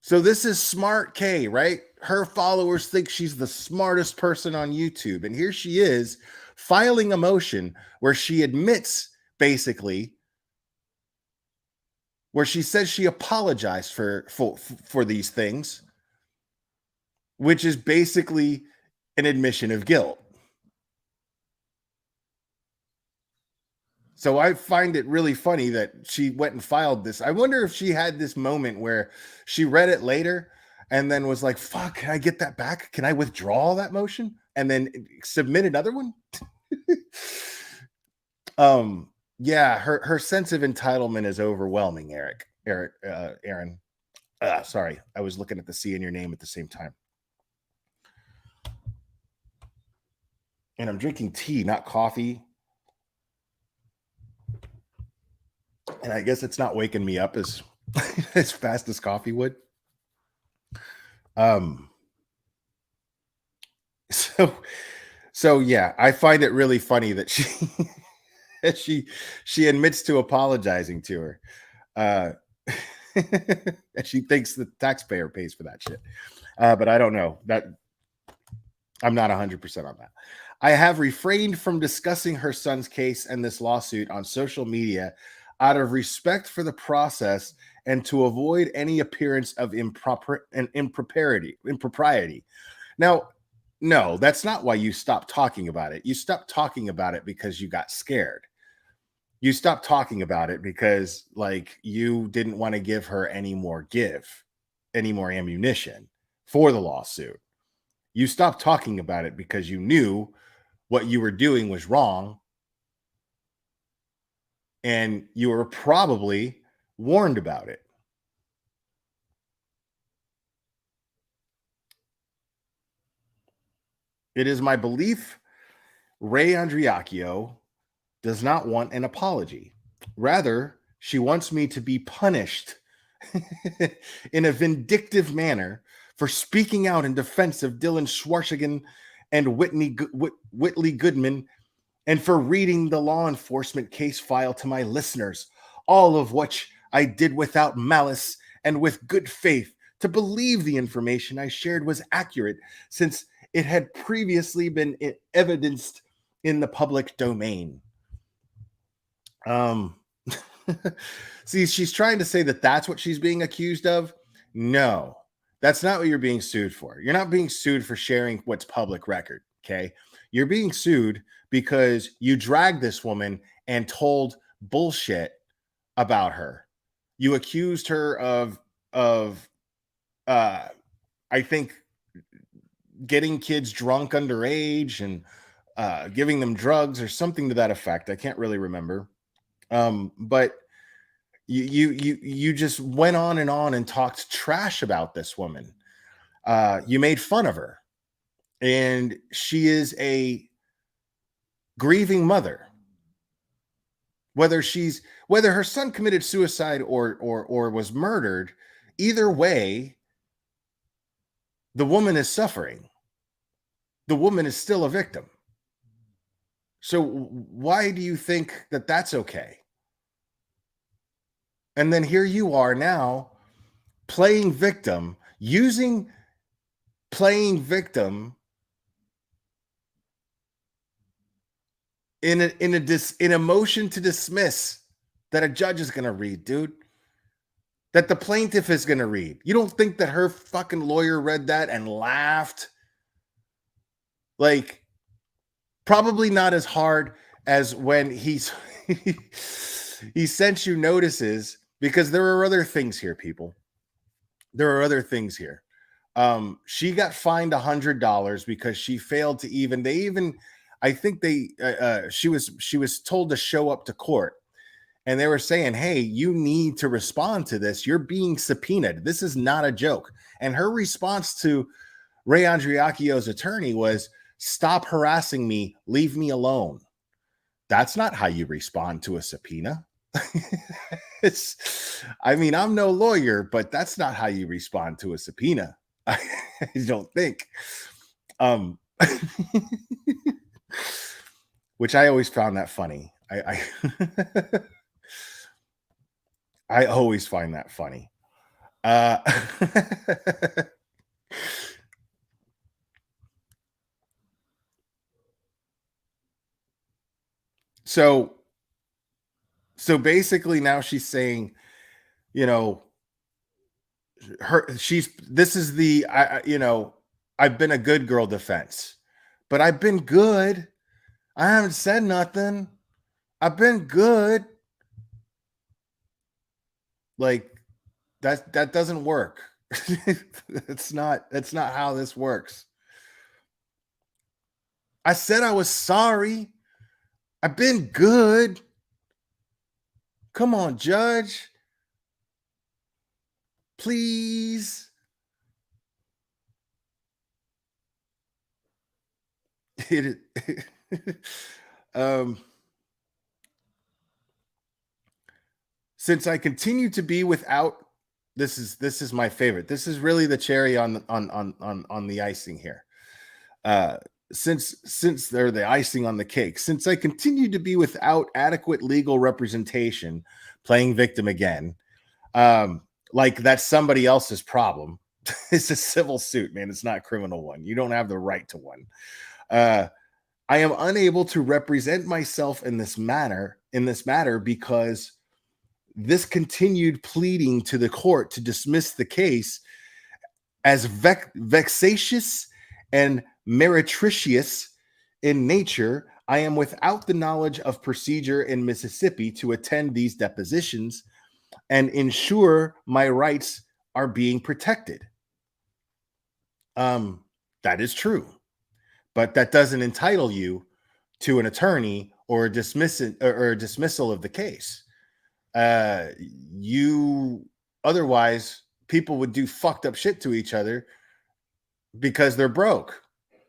Speaker 1: So this is Smart K, right? Her followers think she's the smartest person on YouTube. And here she is filing a motion where she admits, basically, where she says she apologized for these things, which is basically an admission of guilt. So I find it really funny that she went and filed this. I wonder if she had this moment where she read it later and then was like, fuck, can I get that back? Can I withdraw that motion and then submit another one? Yeah, her sense of entitlement is overwhelming, Aaron. Sorry, I was looking at the C in your name at the same time. And I'm drinking tea, not coffee. And I guess it's not waking me up as fast as coffee would. So yeah, I find it really funny that she admits to apologizing to her. And she thinks the taxpayer pays for that shit. But I don't know that. I'm not 100% on that. I have refrained from discussing her son's case and this lawsuit on social media out of respect for the process and to avoid any appearance of impropriety. Now, no, that's not why you stopped talking about it. You stopped talking about it because you got scared. You stopped talking about it because, like, you didn't want to give her any more ammunition for the lawsuit. You stopped talking about it because you knew what you were doing was wrong, and you were probably warned about it. It is my belief Ray Andriacchio does not want an apology. Rather, she wants me to be punished in a vindictive manner for speaking out in defense of Dylan Schwarzigan and Whitley Goodman, and for reading the law enforcement case file to my listeners, all of which I did without malice and with good faith to believe the information I shared was accurate, since it had previously been evidenced in the public domain. Um, See, she's trying to say that that's what she's being accused of. No, that's not what you're being sued for. You're not being sued for sharing what's public record. Okay. You're being sued because you dragged this woman and told bullshit about her. You accused her of I think getting kids drunk underage and giving them drugs or something to that effect. I can't really remember. But you just went on and talked trash about this woman. You made fun of her, and she is a grieving mother. Whether her son committed suicide or was murdered, either way, the woman is suffering. The woman is still a victim. So why do you think that that's okay? And then here you are now playing victim, playing victim in a motion to dismiss that a judge is going to read, dude. That the plaintiff is going to read. You don't think that her fucking lawyer read that and laughed? Like, probably not as hard as when he sent you notices, because there are other things here, people. There are other things here. She got fined $100 because she failed to I think she was told to show up to court, and they were saying, hey, you need to respond to this. You're being subpoenaed. This is not a joke. And her response to Ray Andriacchio's attorney was, stop harassing me. Leave me alone. That's not how you respond to a subpoena. I'm no lawyer, but that's not how you respond to a subpoena. I don't think. Which I always found that funny. I always find that funny. So basically now she's saying, I've been a good girl defense, but I've been good. I haven't said nothing. I've been good. Like, that doesn't work. That's not how this works. I said I was sorry. I've been good. Come on, judge. Please. Since I continue to be without, this is my favorite. This is really the cherry on the icing here. Since they're the icing on the cake, since I continue to be without adequate legal representation, playing victim again, like that's somebody else's problem. It's a civil suit, man. It's not a criminal one. You don't have the right to one. Uh, I am unable to represent myself in this matter because this continued pleading to the court to dismiss the case as vexatious and meretricious in nature. I am without the knowledge of procedure in Mississippi to attend these depositions and ensure my rights are being protected. That is true, but that doesn't entitle you to an attorney or a dismissal of the case. You otherwise people would do fucked up shit to each other because they're broke.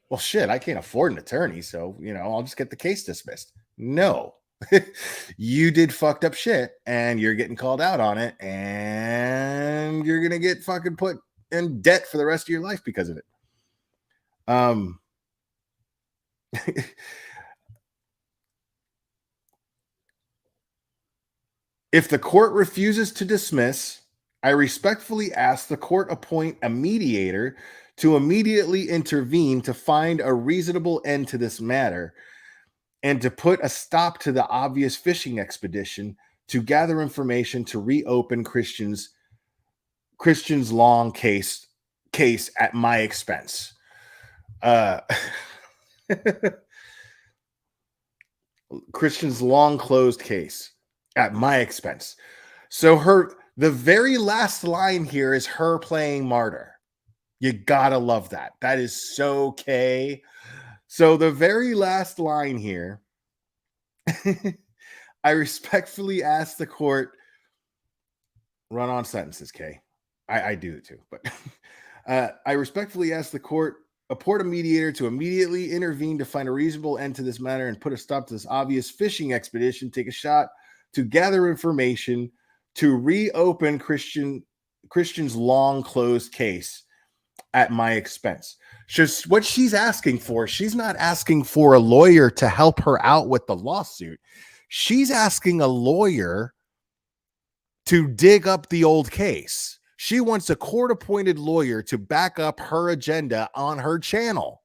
Speaker 1: Well, shit, I can't afford an attorney, so I'll just get the case dismissed. No. You did fucked up shit and you're getting called out on it, and you're gonna get fucking put in debt for the rest of your life because of it. If the court refuses to dismiss, I respectfully ask the court appoint a mediator to immediately intervene to find a reasonable end to this matter and to put a stop to the obvious fishing expedition to gather information to reopen Christian's long case at my expense. Christian's long closed case at my expense. So the very last line here is her playing martyr. You gotta love that. That is so Kay. So the very last line here, I respectfully ask the court, run on sentences, Kay. I do it too, but I respectfully ask the court appoint a mediator to immediately intervene to find a reasonable end to this matter and put a stop to this obvious fishing expedition. Take a shot to gather information to reopen Christian's long closed case at my expense. Just what she's asking for, she's not asking for a lawyer to help her out with the lawsuit. She's asking a lawyer to dig up the old case. She wants a court-appointed lawyer to back up her agenda on her channel,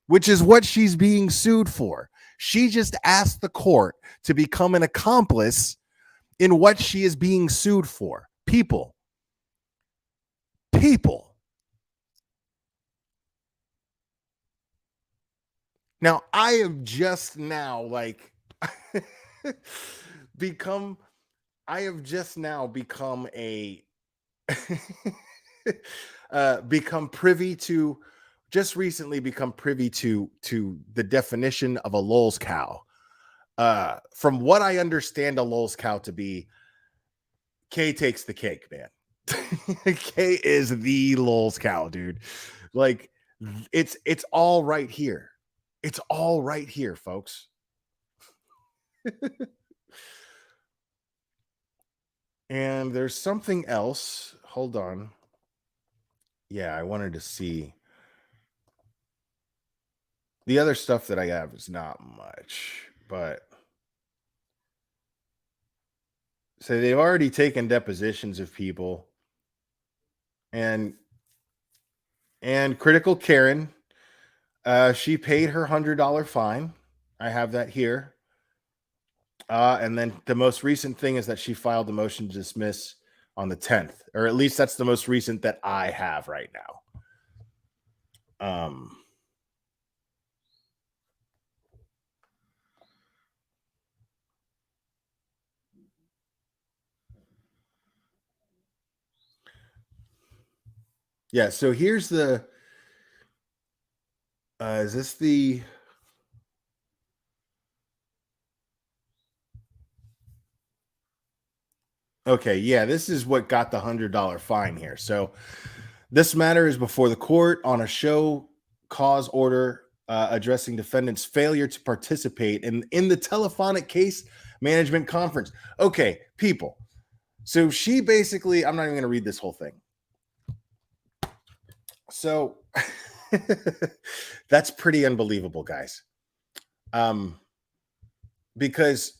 Speaker 1: which is what she's being sued for. She just asked the court to become an accomplice in what she is being sued for. People. Now, I have just now become a recently become privy to the definition of a lol's cow. From what I understand a lol's cow to be, Kay takes the cake, man. Kay is the lol's cow, dude. Like, it's all right here. It's all right here, folks. And there's something else. Hold on. Yeah, I wanted to see. The other stuff that I have is not much, but so they've already taken depositions of people, and Critical Karen, she paid her $100 fine. I have that here. And then the most recent thing is that she filed the motion to dismiss on the 10th, or at least that's the most recent that I have right now. Yeah, so here's the is this the okay, yeah, this is what got the $100 fine here. So this matter is before the court on a show cause order addressing defendant's failure to participate in the telephonic case management conference. Okay, people. So she basically, I'm not even going to read this whole thing. So that's pretty unbelievable, guys. Because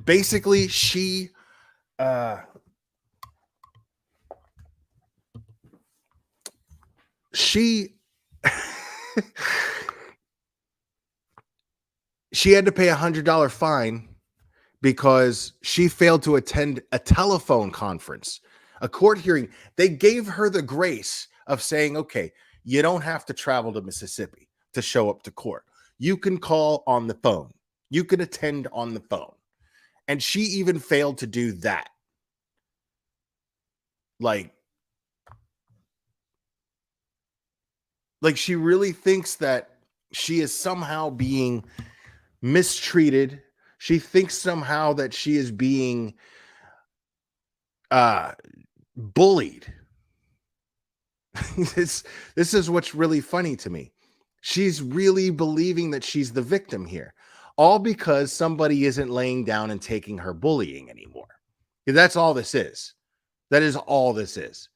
Speaker 1: basically she she she had to pay $100 fine because she failed to attend a telephone conference, a court hearing. They gave her the grace of saying, okay, you don't have to travel to Mississippi to show up to court. You can call on the phone, you can attend on the phone. And she even failed to do that. Like, she really thinks that she is somehow being mistreated. She thinks somehow that she is being uh bullied. this is what's really funny to me. She's really believing that she's the victim here, all because somebody isn't laying down and taking her bullying anymore. That's all this is. That is all this is.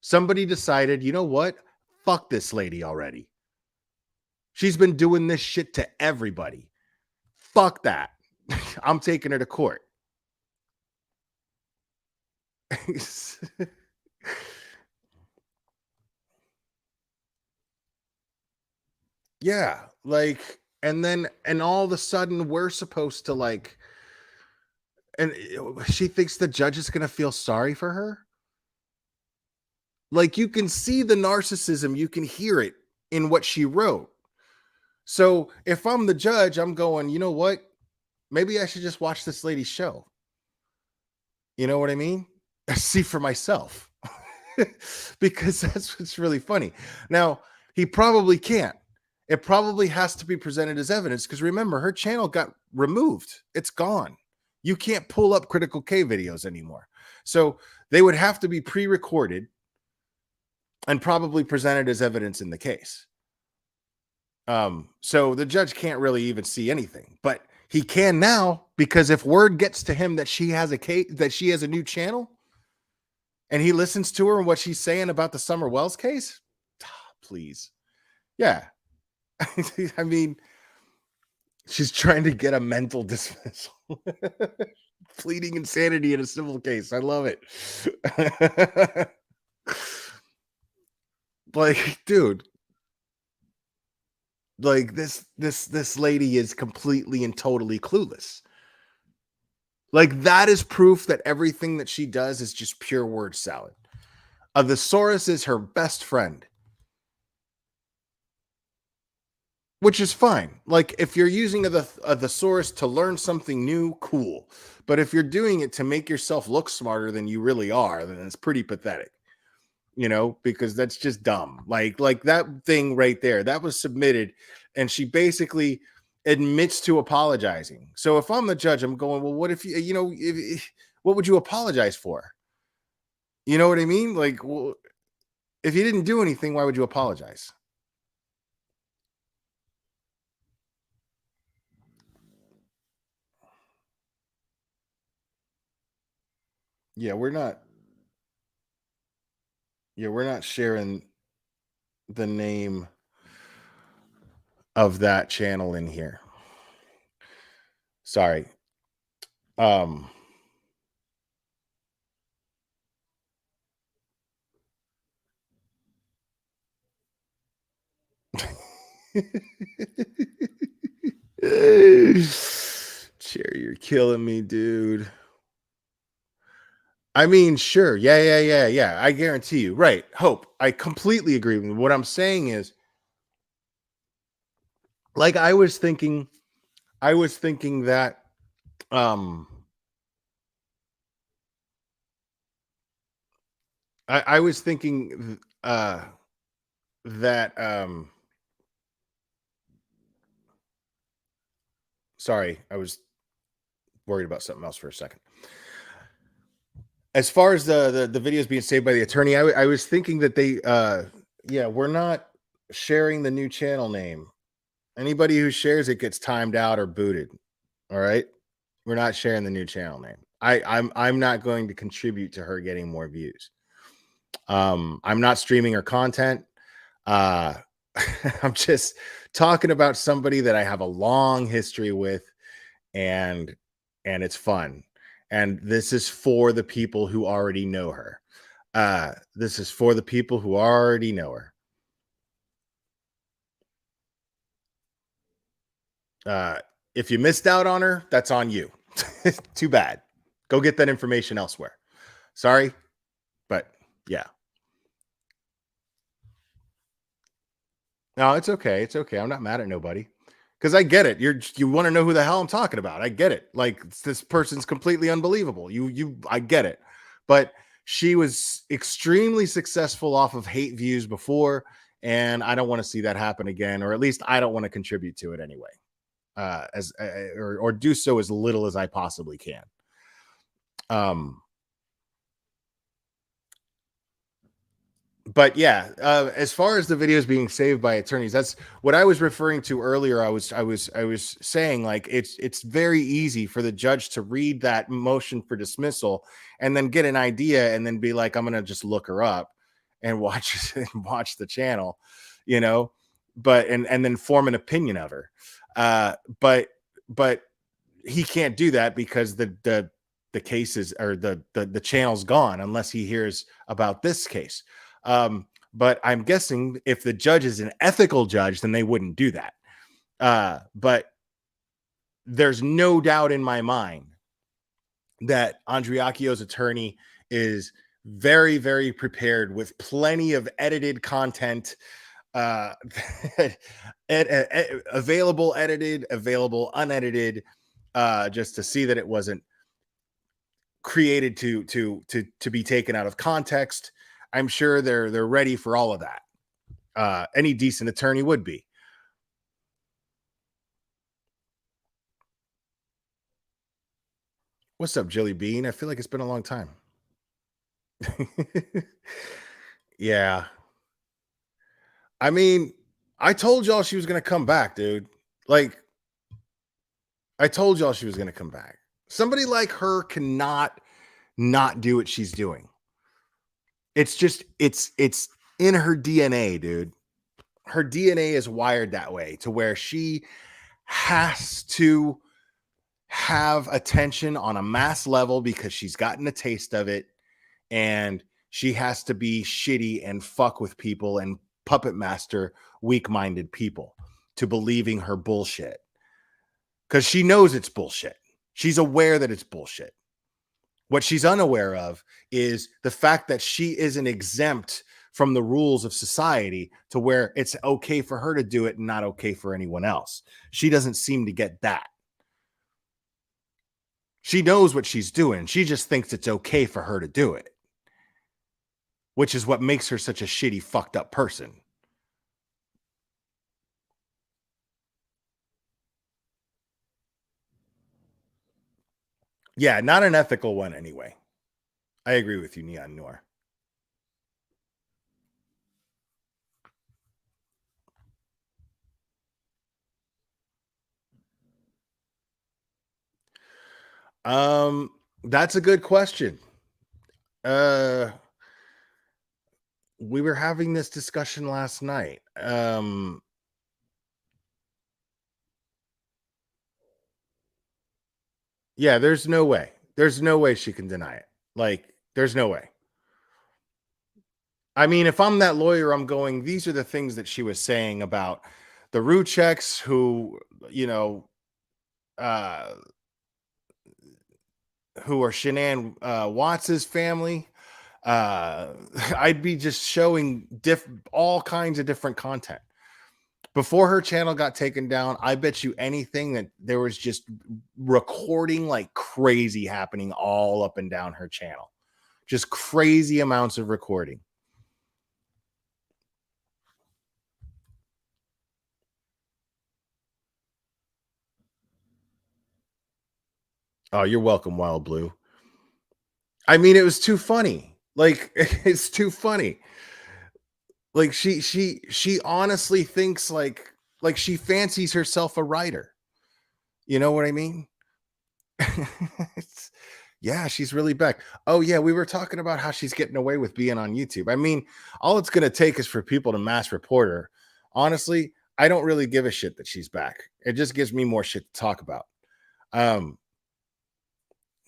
Speaker 1: Somebody decided, you know what? Fuck this lady already. She's been doing this shit to everybody. Fuck that. I'm taking her to court. Yeah, like, and all of a sudden we're supposed to like, and she thinks the judge is going to feel sorry for her. Like, you can see the narcissism, you can hear it in what she wrote. So if I'm the judge, I'm going, you know what? Maybe I should just watch this lady's show. You know what I mean? See for myself. Because that's what's really funny. Now, he probably can't. It probably has to be presented as evidence because remember, her channel got removed. It's gone. You can't pull up Critical K videos anymore. So they would have to be pre-recorded and probably presented as evidence in the case. So the judge can't really even see anything, but he can now, because if word gets to him that she has a case, that she has a new channel, and he listens to her and what she's saying about the Summer Wells case, please. Yeah. I mean, she's trying to get a mental dismissal. Pleading insanity in a civil case. I love it. Like, dude, like this lady is completely and totally clueless. Like, that is proof that everything that she does is just pure word salad. The thesaurus is her best friend, which is fine. Like, if you're using a thesaurus to learn something new, cool. But if you're doing it to make yourself look smarter than you really are, then it's pretty pathetic. You know, because that's just dumb. Like that thing right there, that was submitted, and she basically admits to apologizing. So if I'm the judge, I'm going, well, what if you know, what would you apologize for? You know what I mean? Like, well, if you didn't do anything, why would you apologize? Yeah, we're not. Yeah, we're not sharing the name of that channel in here. Sorry. Um Cherry, you're killing me, dude. I mean, sure. Yeah. I guarantee you. Right. Hope. I completely agree with you. What I'm saying is, like, I was thinking that um I was thinking that sorry, I was worried about something else for a second. As far as the videos being saved by the attorney, I was thinking that they yeah, we're not sharing the new channel name. Anybody who shares it gets timed out or booted. All right. We're not sharing the new channel name. I'm not going to contribute to her getting more views. I'm not streaming her content. Uh I'm just talking about somebody that I have a long history with, and it's fun. And this is for the people who already know her. This is for the people who already know her. Uh, if you missed out on her, that's on you. Too bad. Go get that information elsewhere. Sorry, but yeah. No, it's okay. It's okay. I'm not mad at nobody because I get it. You want to know who the hell I'm talking about. I get it. Like this person's completely unbelievable. I get it. But she was extremely successful off of hate views before, and I don't want to see that happen again, or at least I don't want to contribute to it anyway. As or do so as little as I possibly can. Um, but yeah, as far as the videos being saved by attorneys, that's what I was referring to earlier. I was saying like it's very easy for the judge to read that motion for dismissal and then get an idea and then be like, I'm gonna just look her up and watch and watch the channel, you know, but and then form an opinion of her. But he can't do that because the case is or the channel's gone unless he hears about this case. But I'm guessing if the judge is an ethical judge, then they wouldn't do that. But there's no doubt in my mind that Andriacchio's attorney is very, very prepared with plenty of edited content, uh, available, edited, available, unedited, just to see that it wasn't created to be taken out of context. I'm sure they're ready for all of that. Any decent attorney would be. What's up, Jilly Bean? I feel like it's been a long time. Yeah. I mean, I told y'all she was gonna come back, dude. Like, I told y'all she was gonna come back. Somebody like her cannot not do what she's doing. It's just it's in her DNA, dude. Her DNA is wired that way to where she has to have attention on a mass level because she's gotten a taste of it, and she has to be shitty and fuck with people and puppet master weak-minded people to believing her bullshit because she knows it's bullshit. She's aware that it's bullshit. What she's unaware of is the fact that she isn't exempt from the rules of society to where it's okay for her to do it and not okay for anyone else. She doesn't seem to get that. She knows what she's doing. She just thinks it's okay for her to do it, which is what makes her such a shitty, fucked up person. Yeah, not an ethical one anyway. I agree with you, Neon Noir. Um, that's a good question. Uh, we were having this discussion last night. Yeah, there's no way. There's no way she can deny it. Like, there's no way. I mean, if I'm that lawyer, I'm going, these are the things that she was saying about the Rucheks you know, uh, who are Shanann Watts's family. I'd be just showing all kinds of different content. Before her channel got taken down, I bet you anything that there was just recording like crazy happening all up and down her channel. Just crazy amounts of recording. Oh, you're welcome, Wild Blue. I mean, it was too funny. Like, it's too funny. Like she honestly thinks like she fancies herself a writer. You know what I mean? Yeah, she's really back. Oh yeah, we were talking about how she's getting away with being on YouTube. I mean, all it's going to take is for people to mass report her. Honestly, I don't really give a shit that she's back. It just gives me more shit to talk about. Um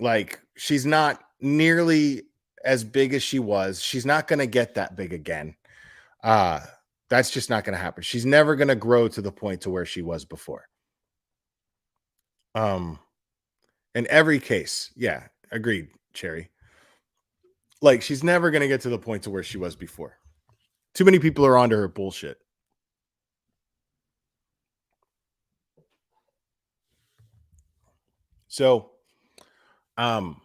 Speaker 1: like she's not nearly as big as she was. She's not going to get that big again. Uh that's just not going to happen. She's never going to grow to the point to where she was before. Um, in every case, yeah, agreed, Cherry. Like she's never gonna get to the point to where she was before. Too many people are onto her bullshit. So, um,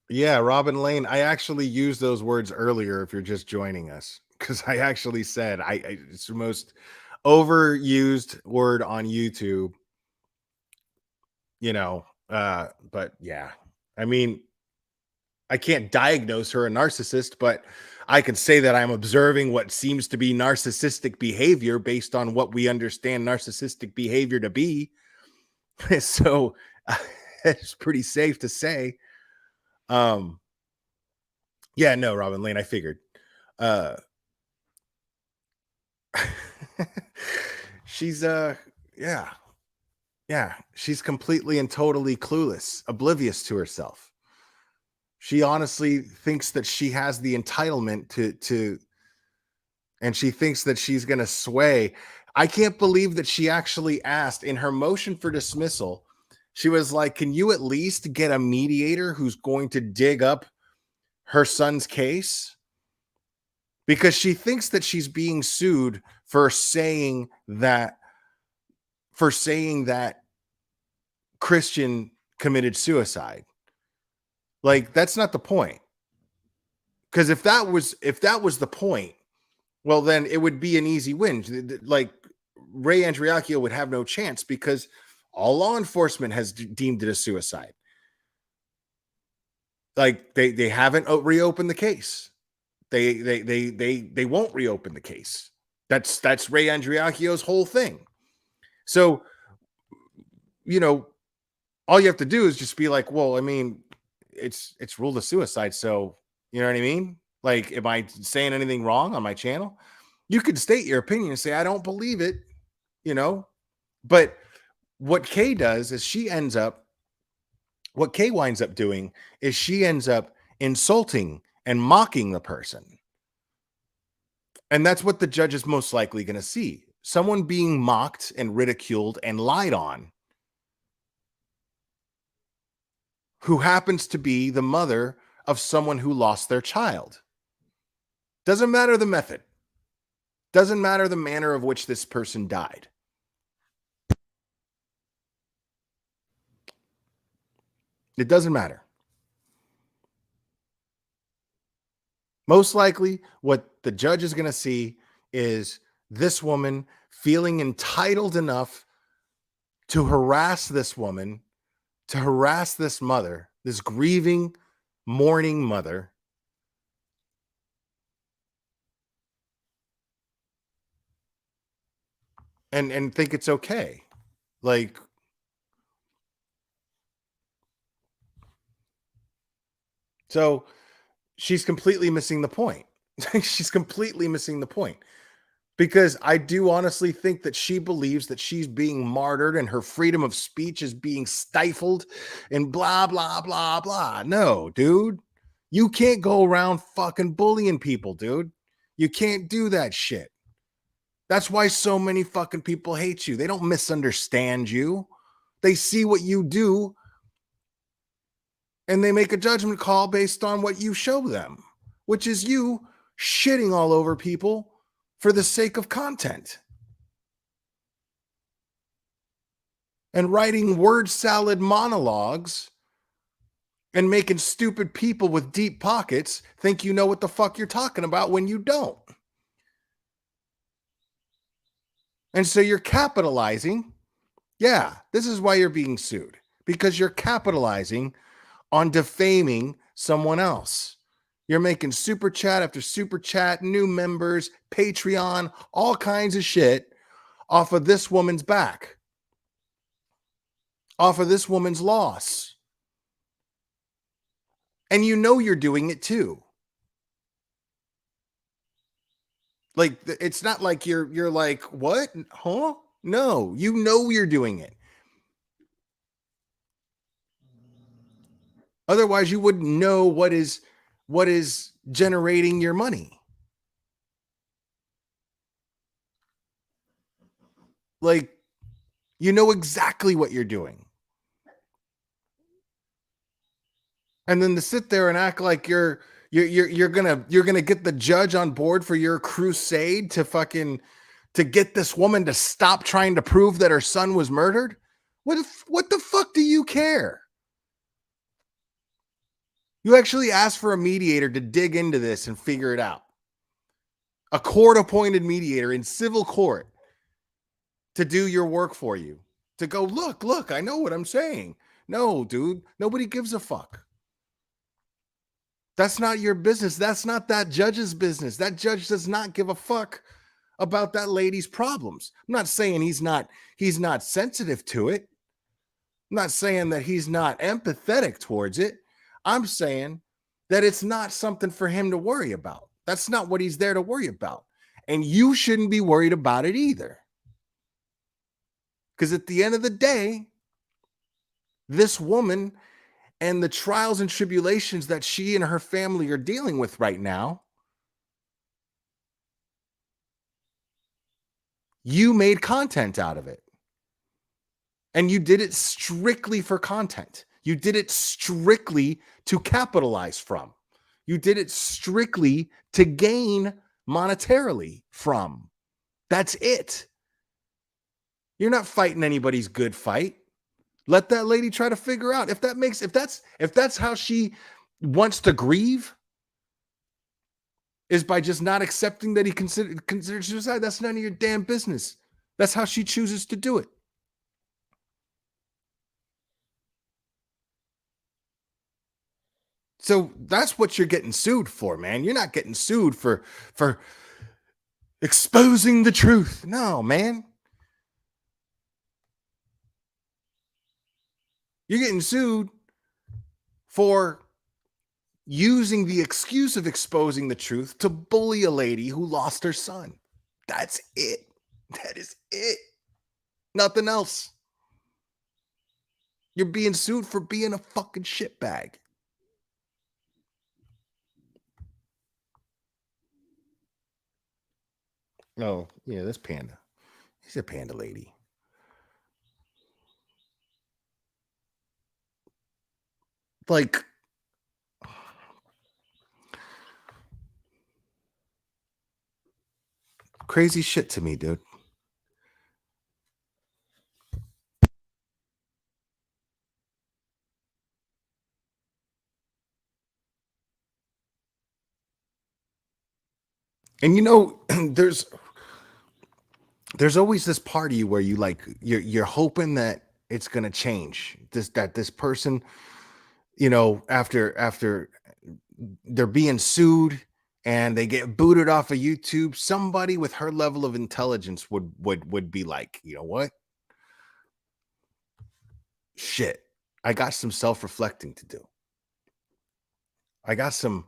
Speaker 1: yeah, Robin Lane. I actually used those words earlier. If you're just joining us, because I actually said it's the most overused word on YouTube. You know, but yeah, I mean, I can't diagnose her a narcissist, but I can say that I'm observing what seems to be narcissistic behavior based on what we understand narcissistic behavior to be. So it's pretty safe to say. Um, yeah, no, Robin Lane, I figured. Uh she's yeah, yeah, she's completely and totally clueless, oblivious to herself. She honestly thinks that she has the entitlement to and she thinks that she's going to sway. I can't believe that she actually asked in her motion for dismissal. She was like, "Can you at least get a mediator who's going to dig up her son's case?" Because she thinks that she's being sued for saying that Christian committed suicide. Like that's not the point. Because if that was the point, well, then it would be an easy win. Like Ray Andriacchio would have no chance because all law enforcement has deemed it a suicide. Like they haven't reopened the case. They won't reopen the case. That's Ray Andriacchio's whole thing. So you know, all you have to do is just be like, well, I mean, it's ruled a suicide. So you know what I mean? Like, am I saying anything wrong on my channel? You could state your opinion and say, I don't believe it, you know. But what Kay does is what Kay winds up doing is she ends up insulting and mocking the person. And that's what the judge is most likely going to see. Someone being mocked and ridiculed and lied on, who happens to be the mother of someone who lost their child. Doesn't matter the method, doesn't matter the manner of which this person died. It doesn't matter. Most likely, what the judge is going to see is this woman feeling entitled enough to harass this woman, to harass this mother, this grieving, mourning mother. And think it's okay. Like, so she's completely missing the point. She's completely missing the point. Because I do honestly think that she believes that she's being martyred and her freedom of speech is being stifled and blah, blah, blah, blah. No, dude. You can't go around fucking bullying people, dude. You can't do that shit. That's why so many fucking people hate you. They don't misunderstand you. They see what you do and they make a judgment call based on what you show them, which is you shitting all over people for the sake of content and writing word salad monologues and making stupid people with deep pockets think you know what the fuck you're talking about when you don't. And so you're capitalizing. Yeah, this is why you're being sued, because you're capitalizing on defaming someone else. You're making super chat after super chat, new members, Patreon, all kinds of shit off of this woman's back, off of this woman's loss. And you know you're doing it too. Like it's not like you're like, what? Huh? No, you know you're doing it. Otherwise, you wouldn't know what is generating your money. Like, you know exactly what you're doing. And then to sit there and act like you're gonna get the judge on board for your crusade to fucking to get this woman to stop trying to prove that her son was murdered. What the fuck do you care? You actually asked for a mediator to dig into this and figure it out. A court appointed mediator in civil court to do your work for you. To go, look, I know what I'm saying. No, dude, nobody gives a fuck. That's not your business. That's not that judge's business. That judge does not give a fuck about that lady's problems. I'm not saying he's not sensitive to it. I'm not saying that he's not empathetic towards it. I'm saying that it's not something for him to worry about. That's not what he's there to worry about. And you shouldn't be worried about it either. Because at the end of the day, this woman and the trials and tribulations that she and her family are dealing with right now, you made content out of it. And you did it strictly for content. You did it strictly to capitalize from. You did it strictly to gain monetarily from. That's it. You're not fighting anybody's good fight. Let that lady try to figure out if that's how she wants to grieve, is by just not accepting that he considered suicide. That's none of your damn business. That's how she chooses to do it. So that's what you're getting sued for, man. You're not getting sued for exposing the truth. No, man. You're getting sued for using the excuse of exposing the truth to bully a lady who lost her son. That's it. That is it. Nothing else. You're being sued for being a fucking shitbag. Oh, yeah, this panda. He's a panda lady. Like, crazy shit to me, dude. And there's always this part of you where you're hoping that it's gonna change. This person, after they're being sued and they get booted off of YouTube, somebody with her level of intelligence would be like, you know what? Shit. I got some self-reflecting to do. I got some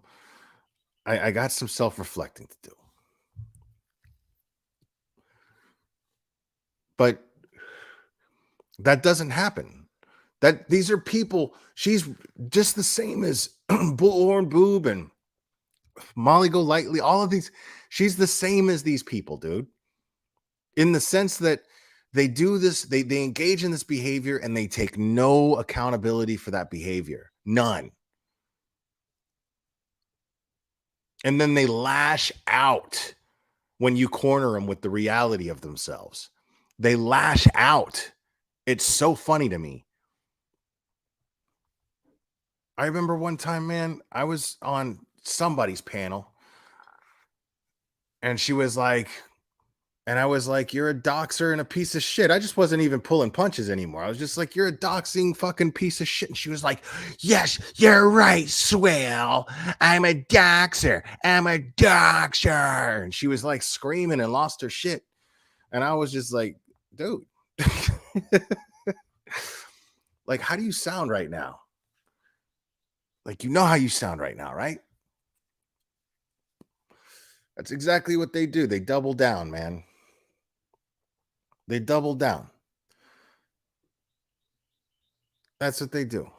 Speaker 1: I got some self-reflecting to do. But that doesn't happen. That these are people, she's just the same as Bullhorn Boob and Molly Go Lightly, all of these. She's the same as these people, dude, in the sense that they do this, they engage in this behavior and they take no accountability for that behavior. None. And then they lash out when you corner them with the reality of themselves. They lash out. It's so funny to me. I remember one time, man, I was on somebody's panel and she was like, and I was like, you're a doxer and a piece of shit. I just wasn't even pulling punches anymore. I was just like, you're a doxing fucking piece of shit. And she was like, yes, you're right, swell. I'm a doxer. I'm a doxer. And she was like screaming and lost her shit. And I was just like, dude, like, how do you sound right now? Like, you know how you sound right now, right? That's exactly what they do. They double down, man. They double down. That's what they do.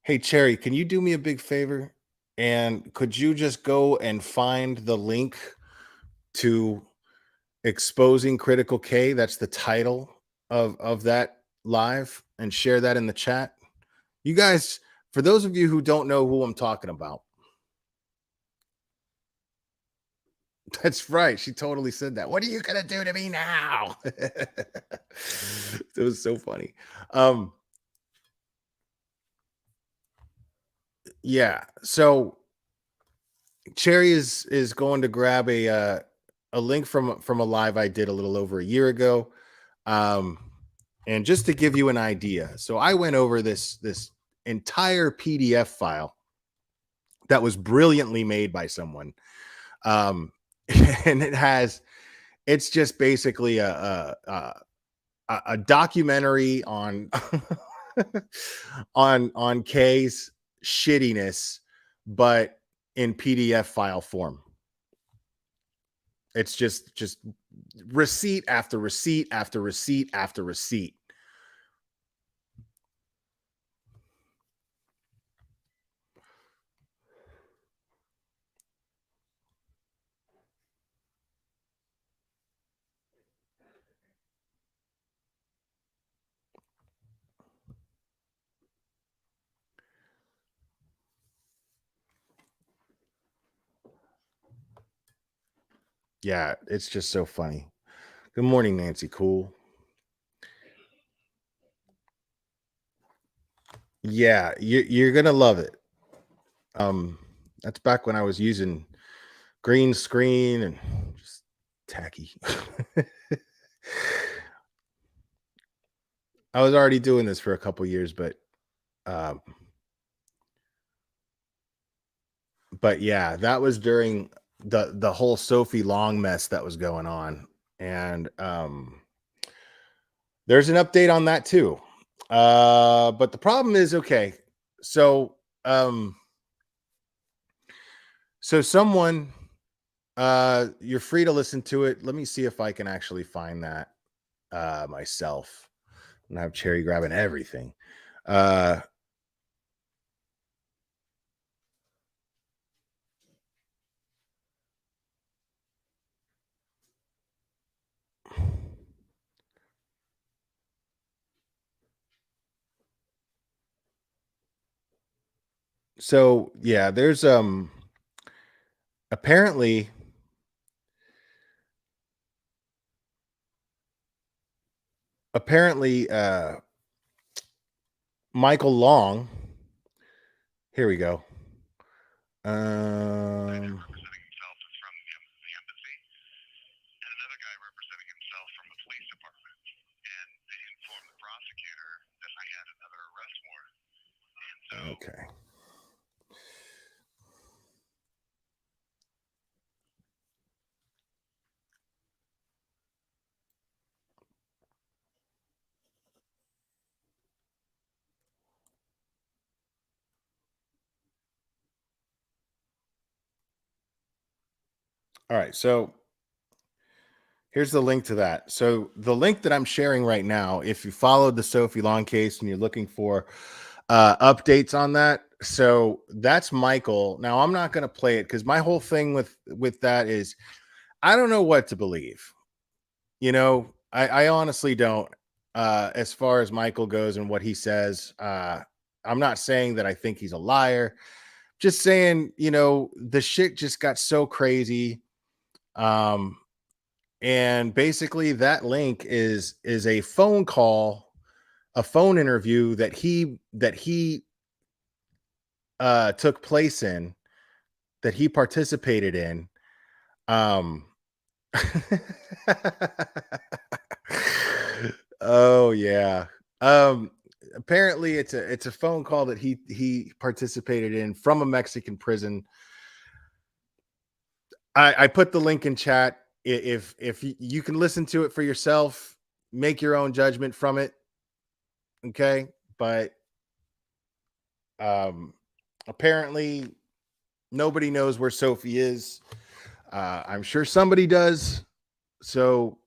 Speaker 1: Hey, Cherry, can you do me a big favor? And could you just go and find the link to exposing critical K. That's the title of that live, and share that in the chat. You guys, for those of you who don't know who I'm talking about, that's right. She totally said that. What are you gonna do to me now? It was so funny. Um, yeah. So Cherry is going to grab a link from a live I did a little over a year ago. Um, and just to give you an idea, so I went over this entire PDF file that was brilliantly made by someone. Um, and it's just basically a documentary on on K's shittiness, but in PDF file form. It's just receipt after receipt after receipt after receipt. Yeah, it's just so funny. Good morning, Nancy Cool. Yeah, you're gonna love it. Um, that's back when I was using green screen and just tacky. I was already doing this for a couple years, um, but yeah, that was during the whole Sophie Long mess that was going on, and there's an update on that too. But the problem is, okay, so um, so someone, you're free to listen to it. Let me see if I can actually find that myself. And I have Cherry grabbing everything. Uh, so yeah, there's apparently Michael Long. Here we go. Um, okay. All right. So here's the link to that. So the link that I'm sharing right now, if you followed the Sophie Long case and you're looking for updates on that, so that's Michael. Now I'm not going to play it because my whole thing with that is I don't know what to believe. I honestly don't. As far as Michael goes and what he says, I'm not saying that I think he's a liar. Just saying, the shit just got so crazy. Um, and basically that link is a phone call, a phone interview that he took place in, that he participated in. um oh yeah. um Apparently it's a phone call that he participated in from a Mexican prison. I put the link in chat. If you can listen to it for yourself, make your own judgment from it. Okay. But um apparently nobody knows where Sophie is. I'm sure somebody does. So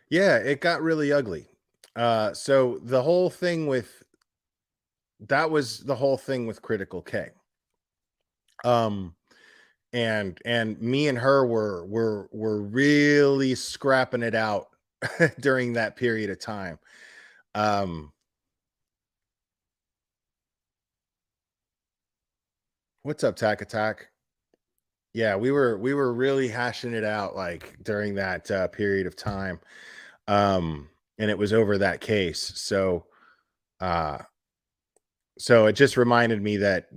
Speaker 1: Yeah, it got really ugly. So the whole thing with that was the whole thing with Critical K. Um, and me and her were really scrapping it out during that period of time. Um, what's up, Tack Attack? Yeah, we were really hashing it out like during that period of time. And it was over that case. Uh so it just reminded me that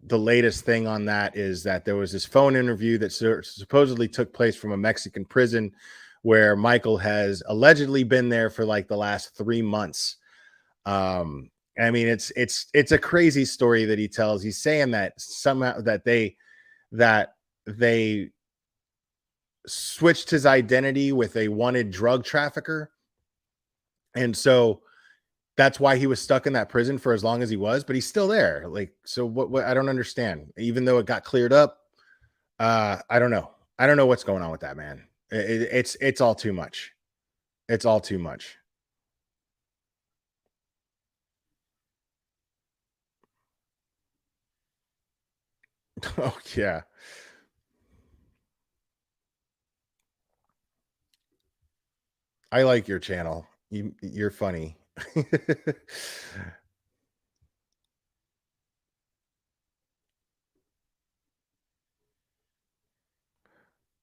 Speaker 1: the latest thing on that is that there was this phone interview that supposedly took place from a Mexican prison where Michael has allegedly been there for like the last 3 months. I mean, it's a crazy story that he tells. He's saying that somehow that they switched his identity with a wanted drug trafficker, and so that's why he was stuck in that prison for as long as he was, but he's still there. Like, so what I don't understand. Even though it got cleared up, I don't know. I don't know what's going on with that man. It's all too much. It's all too much. Oh yeah. I like your channel. You're funny.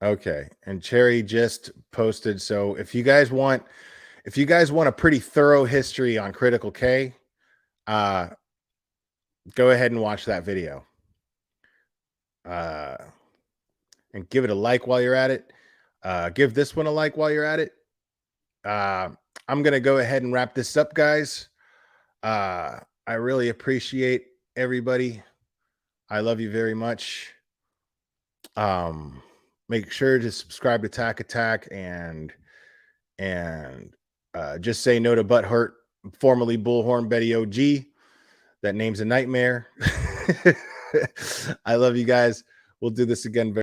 Speaker 1: Okay. And Cherry just posted. So if you guys want a pretty thorough history on Critical K, uh go ahead and watch that video. Uh and give it a like while you're at it. Give this one a like while you're at it. Uh, I'm gonna go ahead and wrap this up, guys. I really appreciate everybody. I love you very much. Um, Make sure to subscribe to Tack Attack and just say no to Butt Hurt, formerly Bullhorn Betty OG. That name's a nightmare. I love you guys. We'll do this again very